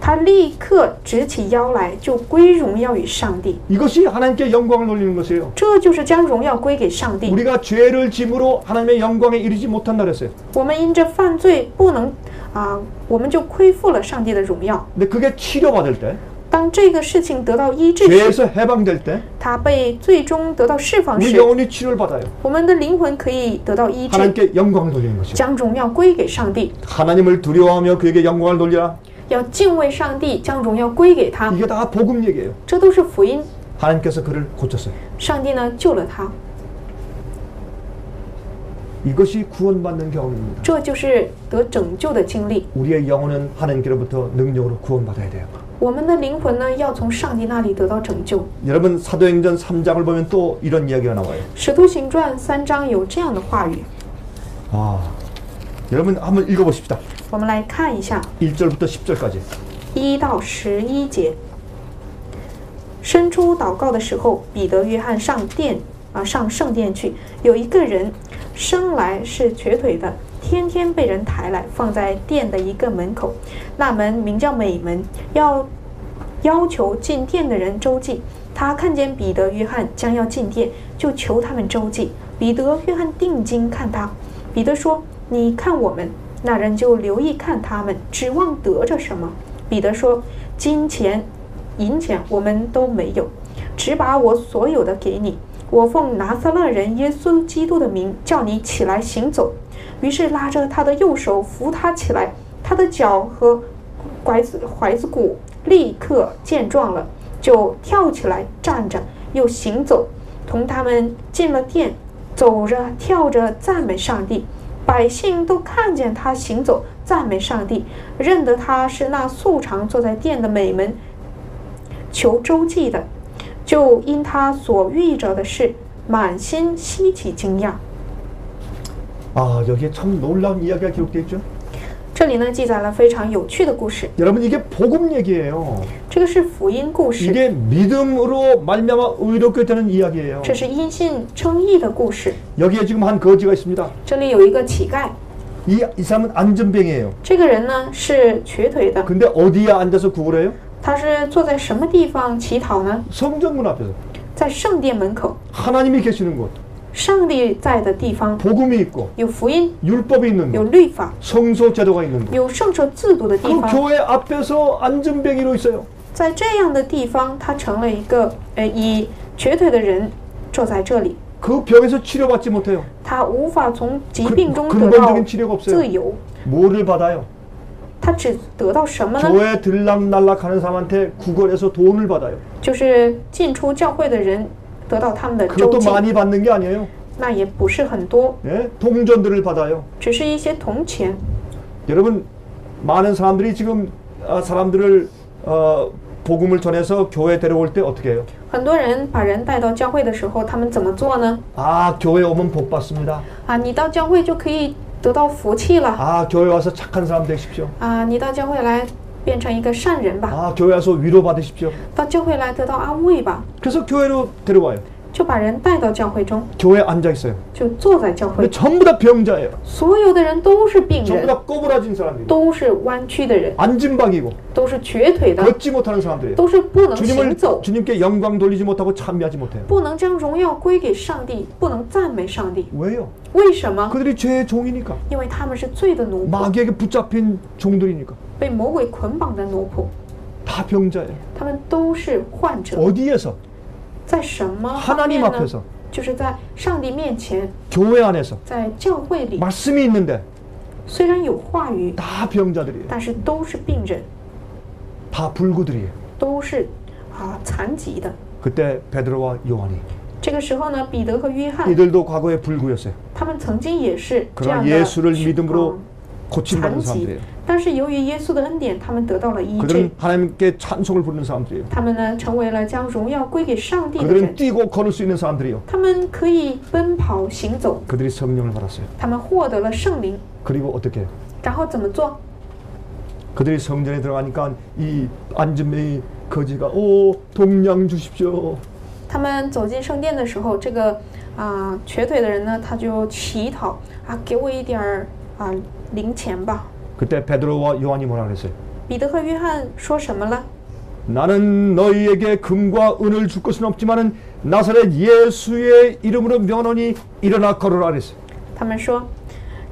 他立刻直起腰来，就归荣耀于上帝。 이것이 하나님께 영광을 돌리는 것이에요. 这就是将荣耀归给上帝。 우리가 죄를 짐으로 하나님의 영광에 이르지 못한다 그랬어요. 我们因着犯罪不能我们就亏负了上帝的荣耀。 근데 그게 치료받을 때, 当这个事情得到医治时， 죄에서 해방될 때, 他被最终得到释放 우리 时， 영혼이 치료를 받아요. 我们的灵魂可以得到医治， 하나님께 영광을 돌리는 것이죠. 将荣耀归给上帝。 하나님을 두려워하며 그에게 영광을 돌리라. 要敬畏上帝，将荣耀归给他， 이게 다 복음 얘기예요. 这都是福音。 하나님께서 그를 고쳤어요. 上帝呢救了他， 이것이 구원받는 경험입니다. 这就是得拯救的经历。 우리의 영혼은 하나님께로부터 능력으로 구원받아야 돼요. 我们的灵魂呢要从上帝那里得到拯救。 여러분 사도행전 3장을 보면 또 이런 이야기가 나와요. 使徒行传3章有这样的话语， 여러분 한번 읽어보십시다. 我们来看一下 1절부터 10절까지. 1到11节。伸出祷告的时候，彼得、约翰上圣殿去。有一个人生来是瘸腿的，天天被人抬来，放在殿的一个门口。那门名叫美门，要求进殿的人周济。他看见彼得、约翰将要进殿，就求他们周济。彼得、约翰定睛看他。彼得说：“你看我们。”那人就留意看他们，指望得着什么。彼得说：“金钱、银钱我们都没有，只把我所有的给你。我奉拿撒勒人耶稣基督的名，叫你起来行走。”于是拉着他的右手扶他起来，他的脚和踝子骨立刻健壮了，就跳起来站着，又行走，同他们进了殿，走着跳着赞美上帝。百姓都看见他行走，赞美上帝，认得他是那素常坐在殿的美门求周济的，就因他所遇着的事，满心稀奇惊讶。 여기에 참 놀라운 이야기가 기록되어 있죠. 这里呢记载了非常有趣的故事， 여러분 이게 복음 얘기예요. 这个是福音故事， 이게 믿음으로 말미암아 의롭게 되는 이야기예요. 这是因信称义的故事。 여기에 지금 한 거지가 있습니다. 这里有一个乞丐， 이 사람은 안전병이에요. 这个人呢是瘸腿的， 근데 어디에 앉아서 구걸해요? 他是坐在什么地方乞讨呢？ 성전문 앞에서. 在圣殿门口， 하나님이 계시는 곳. 上帝在的地方， 복음이 있고 有福音， 율법이 있는 有 곳. 律法， 성소 제도가 있는 곳. 有圣所制度的地 그 方。 교회 앞에서 안전병이로 있어요. 在这样的地方，他成了一个以瘸腿的人坐在这里， 그 병에서 치료받지 못해요. 他无法从疾病中得 근본적인 到 치료가 自 없어요. 由， 뭐를 받아요? 他只得到什么呢？ 교회 들락날락하는 사람한테 구걸해서 돈을 받아요. 就是进出教会的人得到他们的周 그것도 济， 많이 받는 게 아니에요. 那也不是很多， 예? 동전들을 받아요. 只是一些铜钱。 여러분 많은 사람들이 지금 사람들을 복음을 전해서 교회 데려올 때 어떻게 해요? 很多人把人带到教会的时候，他们怎么做呢？ 교회 오면 복 받습니다. 你到教会就可以得到福气了。 교회 와서 착한 사람 되십시오. 你到教会来变成一个善人吧， 교회 와서 위로 받으십시오. 到教会来得到安慰吧， 그래서 교회로 데려와요. 就把人带到教会中， 교회에 앉아 있어요. 就坐在教 근데 会。 전부 다 병자예요. 所有的人都是病 전부 人， 다 꼬부라진 사람들이. 都是弯曲的人， 안진박이고 都是瘸腿的， 걷지 못하는 사람들이에요. 都是不能行走， 주님께 영광 돌리지 못하고 참여하지 못해요. 不能将荣耀归给上帝，不能赞美上帝。 왜요? 为什么？ 그들이 죄의 종이니까. 因为他们是罪的奴仆， 마귀에게 붙잡힌 종들이니까. 被魔鬼捆绑的奴仆， 다 병자예요. 他们都是患者。 어디에서? 在什么方 하나님 面呢？ 앞에서. 就是在上帝面前， 교회 안에서. 在教会里， 말씀이 있는데 虽然有话语， 다 병자들이에요. 但是都是病人， 다 불구들이에요. 都是残疾的。 그때 베드로와 요한이 这个时候呢，彼得和约翰， 이들도 과거에 불구였어요. 他们曾经也是这 그러나 样的 예수를 믿음으로 残 고침받는 疾 사람들이에요. ，但是由于耶稣的恩典，他们得到了医治 그들은 。 하나님께 찬송을 부르는 사람들이에요. 他们呢，成为了将荣耀归给上帝的 그들은 人。 뛰고 걸을 수 있는 사람들이요. 他们可以奔跑行走， 그들이 성령을 받았어요. 他们获得了圣灵， 그리고 어떻게 해요? 然后怎么做？ 그들이 성전에 들어가니까 이 안진뱅이 거지가 동양 주십시오. 他们走进圣殿的时候，这个瘸腿的人呢，他就乞讨给我一点零钱吧。 그때 베드로와 요한이 뭐라 그랬어요? 彼得和约翰说什么了？ 나는 너희에게 금과 은을 줄 것은 없지만은 나사렛 예수의 이름으로 명하노니 일어나 걸으라 그랬어요. 他们说：“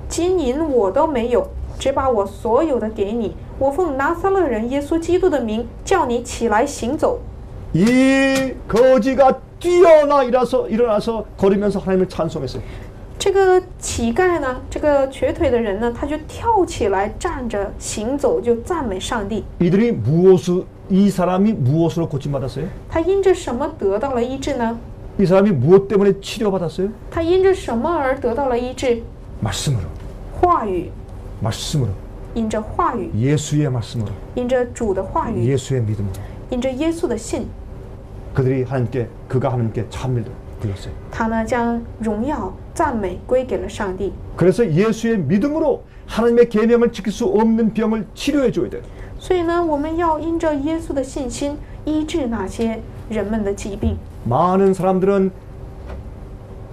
金银我都没有，只把我所有的给你。我奉拿撒勒人耶稣基督的名，叫你起来行走。” 이 거지가 뛰어나 일어나서 걸으면서 하나님을 찬송했어요. 这个乞丐呢，这个瘸腿的人呢，他就跳起来站着行走，就赞美上帝。 이 사람이 무엇으로 고침받았어요? 他因着什么得到了医治呢？ 이 사람이 무엇 때문에 치료받았어요? 他因着什么而得到了医治？ 말씀으로. 话语， 말씀으로. 因着话语， 예수의 말씀으로. 因着主的话语， 예수의 믿음으로. 因着耶稣的信， 그가 하나님께 찬미를 불렀어요. 他呢将荣耀赞美归给了上帝。 그래서 예수의 믿음으로 하나님의 계명을 지킬 수 없는 병을 치료해 줘야 돼요. 所以呢，我们要因着耶稣的信心医治那些人们的疾病。 많은 사람들은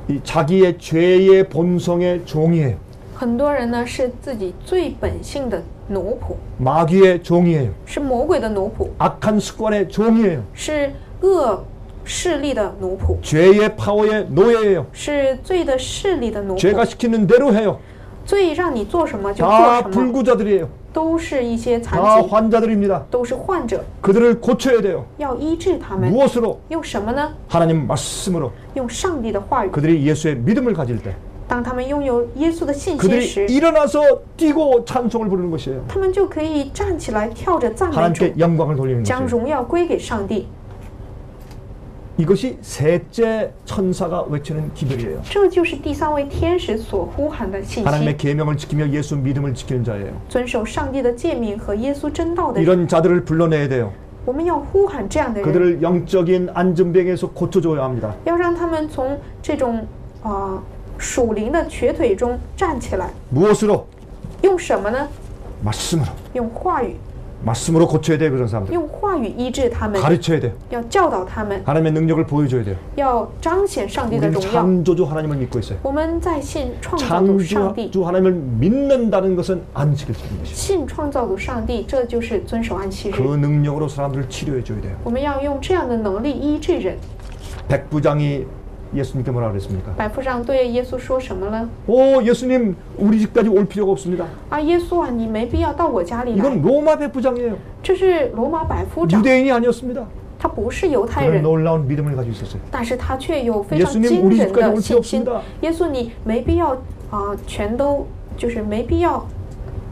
이 자기의 죄의 본성의 종이에요. 很多人呢是自己最本性的奴仆， 마귀의 종이에요. 是魔鬼的奴仆， 악한 습관의 종이에요. 是恶势力的奴仆， 죄의 파워의 노예예요. 是罪的势力的奴 죄가 仆。 시키는 대로 해요. 罪让你做什么就做 다 什么， 불구자들이에요. 都是一些 다 残疾， 환자들입니다. 都是患者， 그들을 고쳐야 돼요. 要医治他们。 무엇으로? 用什么呢？ 하나님 말씀으로. 用上帝的话语。 그들이 예수의 믿음을 가질 때 当他们拥有耶稣的信心 그들이 时， 일어나서 뛰고 찬송을 부르는 것이에요. 他们就可以站起来跳着赞美主， 하나님께 영광을 돌리는 将 것이에요. 荣耀归给上帝。 이것이 셋째 천사가 외치는 기별이에요. 这就是第三位天使所呼喊的信 하나님의 息， 계명을 지키며 예수 믿음을 지키는 자예요. 遵守上帝的诫命和耶稣真道的人。 이런 자들을 불러내야 돼요. 我们要呼喊这样的人， 그들을 영적인 안전병에서 고쳐줘야 합니다. 要让他们从这种属灵的瘸腿中站起来。 무엇으로? 用什么呢？ 말씀으로. 用话语， 말씀으로 고쳐야 돼요. 그런 사람들. 用话语医治他们， 가르쳐야 돼요. 要教导他们， 하나님의 능력을 보여줘야 돼요. 要彰显上帝的 우리는 荣耀。 창조주 하나님을 믿고 있어요. 我们在信创造主上帝， 창조주 하나님을 믿는다는 것은 안식을 지키는 것이에요. 信创造主上帝，这就是遵守安息日。 그 능력으로 사람들을 치료해 줘야 돼요. 我们要用这样的能力医治人。 백부장이 예수님께 뭐라 그랬습니까? 百夫长对耶稣说什么呢？ 오 예수님 우리 집까지 올 필요가 없습니다. 啊，耶稣啊，你没必要到我家里来。 이건 로마 백부장이에요. 这是罗马百夫长， 유대인이 아니었습니다. 他不是犹太 그런 人， 놀라운 믿음을 가지고 있었어요. 但是他却有非常 예수님 惊 우리 人 집까지 的 올 필요 信心。 없습니다. 耶稣，你没必要全都就是没必要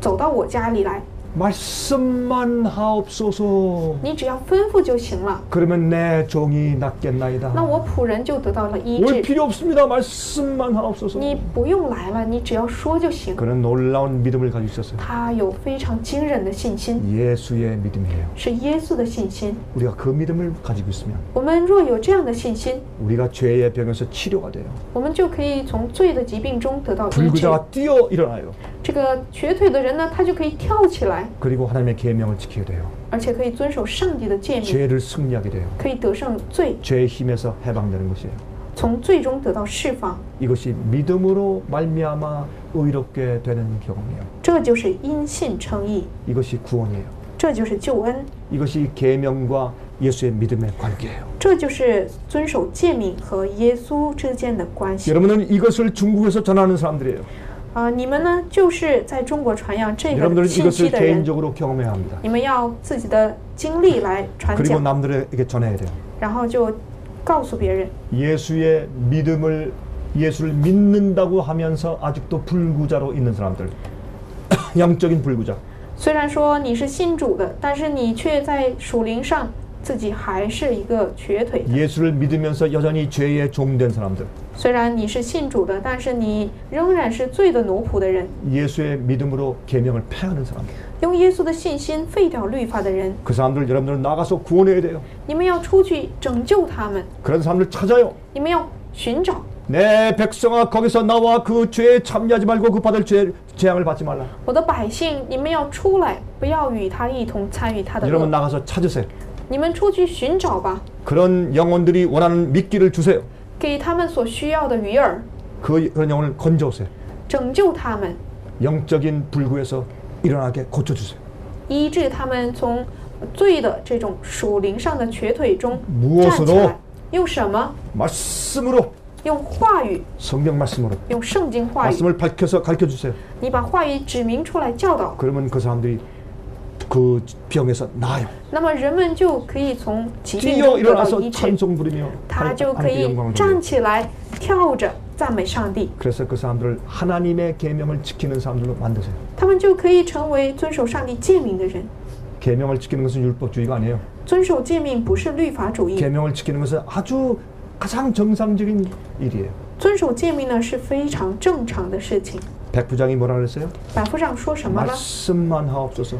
走到我家里来， 말씀만 하옵소서. 你只要吩咐就行了。 그러면 내 종이 낫겠나이다. 那我仆人就得到了医 올 治。 필요 없습니다. 말씀만 하옵소서. 你不用来了，你只要说就行。 그런 놀라운 믿음을 가지고 있었어요. 他有非常惊人的信心， 예수의 믿음이에요. 是耶稣的信心。 우리가 그 믿음을 가지고 있으면 我们若有这样的信心， 우리가 죄의 병에서 치료가 돼요. 我们就可以从罪的疾病中得到医治。 불구자가 뛰어 일어나요. 这个瘸腿的人呢，他就可以跳起来， 그리고 하나님의 계명을 지키게 돼요. 而且可以遵守上帝的诫命， 죄를 승리하게 돼요. 可以得胜罪， 죄의 힘에서 해방되는 것이에요. 从罪中得到释放。 이것이 믿음으로 말미암아 의롭게 되는 경험이에요. 这就是因信称义， 이것이 구원이에요. 这就是救恩， 이것이 계명과 예수의 믿음의 관계예요. 这就是遵守诫命和耶稣之间的关系。 여러분은 이것을 중국에서 전하는 사람들이에요. 你们呢，就是在中国传扬这个 여러분들은 信息 이것을 的人， 개인적으로 경험해야 합니다. 你们要自己的经历来传 그리고 讲， 남들에게 전해야 돼요. 然后就告诉别人。 예수의 믿음을 예수를 믿는다고 하면서 아직도 불구자로 있는 사람들. 영적인 불구자. 虽然说你是信主的，但是你却在属灵上自己还是一个瘸腿的。 예수를 믿으면서 여전히 죄의 종된 사람들. 虽然你是信主的，但是你仍然是罪的奴仆的人， 예수의 믿음으로 계명을 폐하는 사람들. 用耶稣的信心废掉律法的人， 그 사람들 여러분들은 나가서 구원해야 돼요. 你们要出去拯救他们， 그런 사람들 찾아요. 你们要寻找。 내 백성아 거기서 나와 그 죄에 참여하지 말고 그 받을 재앙을 받지 말라. 我的百姓，你们要出来，不要与他一同参与他的 여러분 恶。 나가서 찾으세요. 你们出去寻找吧， 그런 영혼들이 원하는 미끼를 주세요. 给他们所需要的鱼饵， 그런 영혼을 건져오세요. 拯救他们， 영적인 불구에서 일어나게 고쳐주세요. 医治他们从罪的这种属灵上的瘸腿中 무엇으로 站起来。用什么？ 말씀으로 用话语， 성경 말씀으로 用圣经话语。 말씀을 밝혀서 가르쳐 주세요. 你把话语指明出来教导， 그러면 그 사람들이 그 병에서 나아요. 那么人们就可以从疾病 뛰어 中得到 일어나서 医治， 찬송 부르며 他就可 하나님께 以 영광을 站 돌리고 起来跳着赞美上帝， 그래서 그 사람들을 하나님의 계명을 지키는 사람들로 만드세요. 他们就可以成为遵守上帝诫命的人。 계명을 지키는 것은 율법주의가 아니에요. 遵守诫命不是律法主义， 계명을 지키는 것은 아주 가장 정상적인 일이에요. 遵守诫命呢是非常正常的事情。 백부장이 뭐라 그랬어요? 百夫长说什么呢？ 말씀만 하옵소서.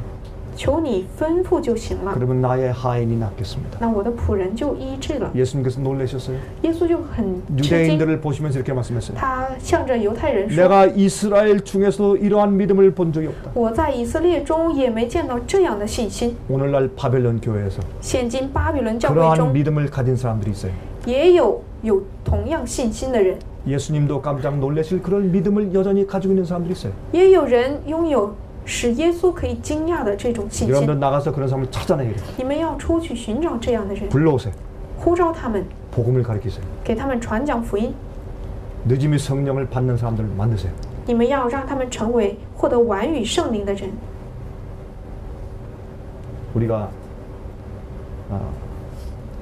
求你吩咐就行了， 그러면 나의 하인이 낫겠습니다. 那我的仆人就医治了。 예수님께서 놀라셨어요. 耶稣就很吃惊， 유대인들을 보시면서 이렇게 말씀했어요. 他向着犹太人说 내가 이스라엘 중에서도 이러한 믿음을 본 적이 없다. 我在以色列中也没见到这样的信心。 오늘날 바벨론 교회에서 现今巴比伦教会 그러한 中 믿음을 가진 사람들이 있어요. 也有同样信心的人， 예수님도 깜짝 놀라실 그런 믿음을 여전히 가지고 있는 사람들이 있어요. 也有人拥有使耶稣可以惊讶的这种信 여러분들 心。 나가서 그런 사람을 찾아내야 돼요. 你们要出去寻找这样的人， 불러오세요. 呼召他们， 복음을 가르치세요. 给他们传讲福音。 늦음이 성령을 받는 사람들을 만드세요. 你们要让他们成为获得晚雨圣灵的人。 우리가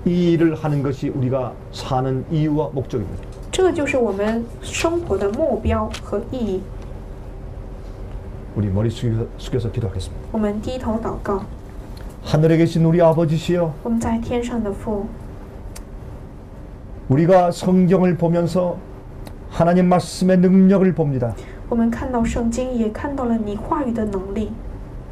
이 일을 하는 것이 우리가 사는 이유와 목적입니다. 这就是我们生活的目标和意义。 우리 머리 숙여서 기도하겠습니다. 我们低头祷告， 하늘에 계신 우리 아버지시여, 我们在天上的父， 우리가 성경을 보면서 하나님 말씀의 능력을 봅니다. 我们看到圣经，也看到了你话语的能力。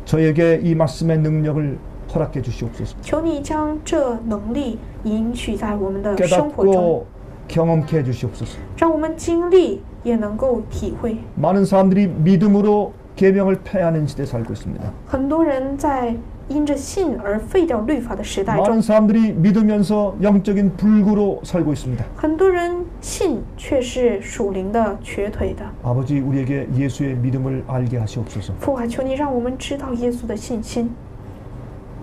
저에게 이 말씀의 능력을 허락해 주시옵소서. 求你将这能力允许在我们的生活中， 깨닫고 경험케 해 주시옵소서. 让我们经历也能够体会。 많은 사람들이 믿음으로 계명을 폐하는 시대에 살고 있습니다. 很多人在因着信而废掉律法的时代 많은 中， 사람들이 믿으면서 영적인 불구로 살고 있습니다. 很多人信却是属灵的瘸腿的。 아버지, 우리에게 예수의 믿음을 알게 하시옵소서. 父啊，求你让我们知道耶稣的信心，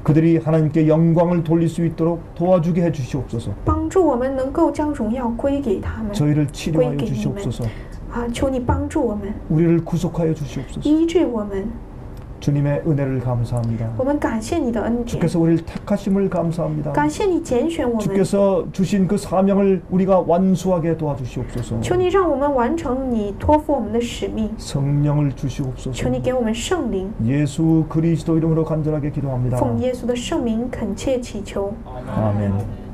그들이 하나님께 영광을 돌릴 수 있도록 도와주게 해 주시옵소서. 帮助我们能够将荣耀归给他们。 저희를 치료하여 주시옵소서. 啊，求你帮助我们， 우리를 구속하여 주시옵소서. 医治我们。 주님의 은혜를 감사합니다. 我们感谢你的恩典， 주께서 우리를 택하심을 감사합니다. 感谢你拣选我们。 주께서 주신 그 사명을 우리가 완수하게 도와주시옵소서. 求你让我们完成你托付我们的使命。 성령을 주시옵소서. 求你给我们圣灵， 예수 그리스도 이름으로 간절하게 기도합니다. 奉耶稣的圣名恳切祈求。 아멘.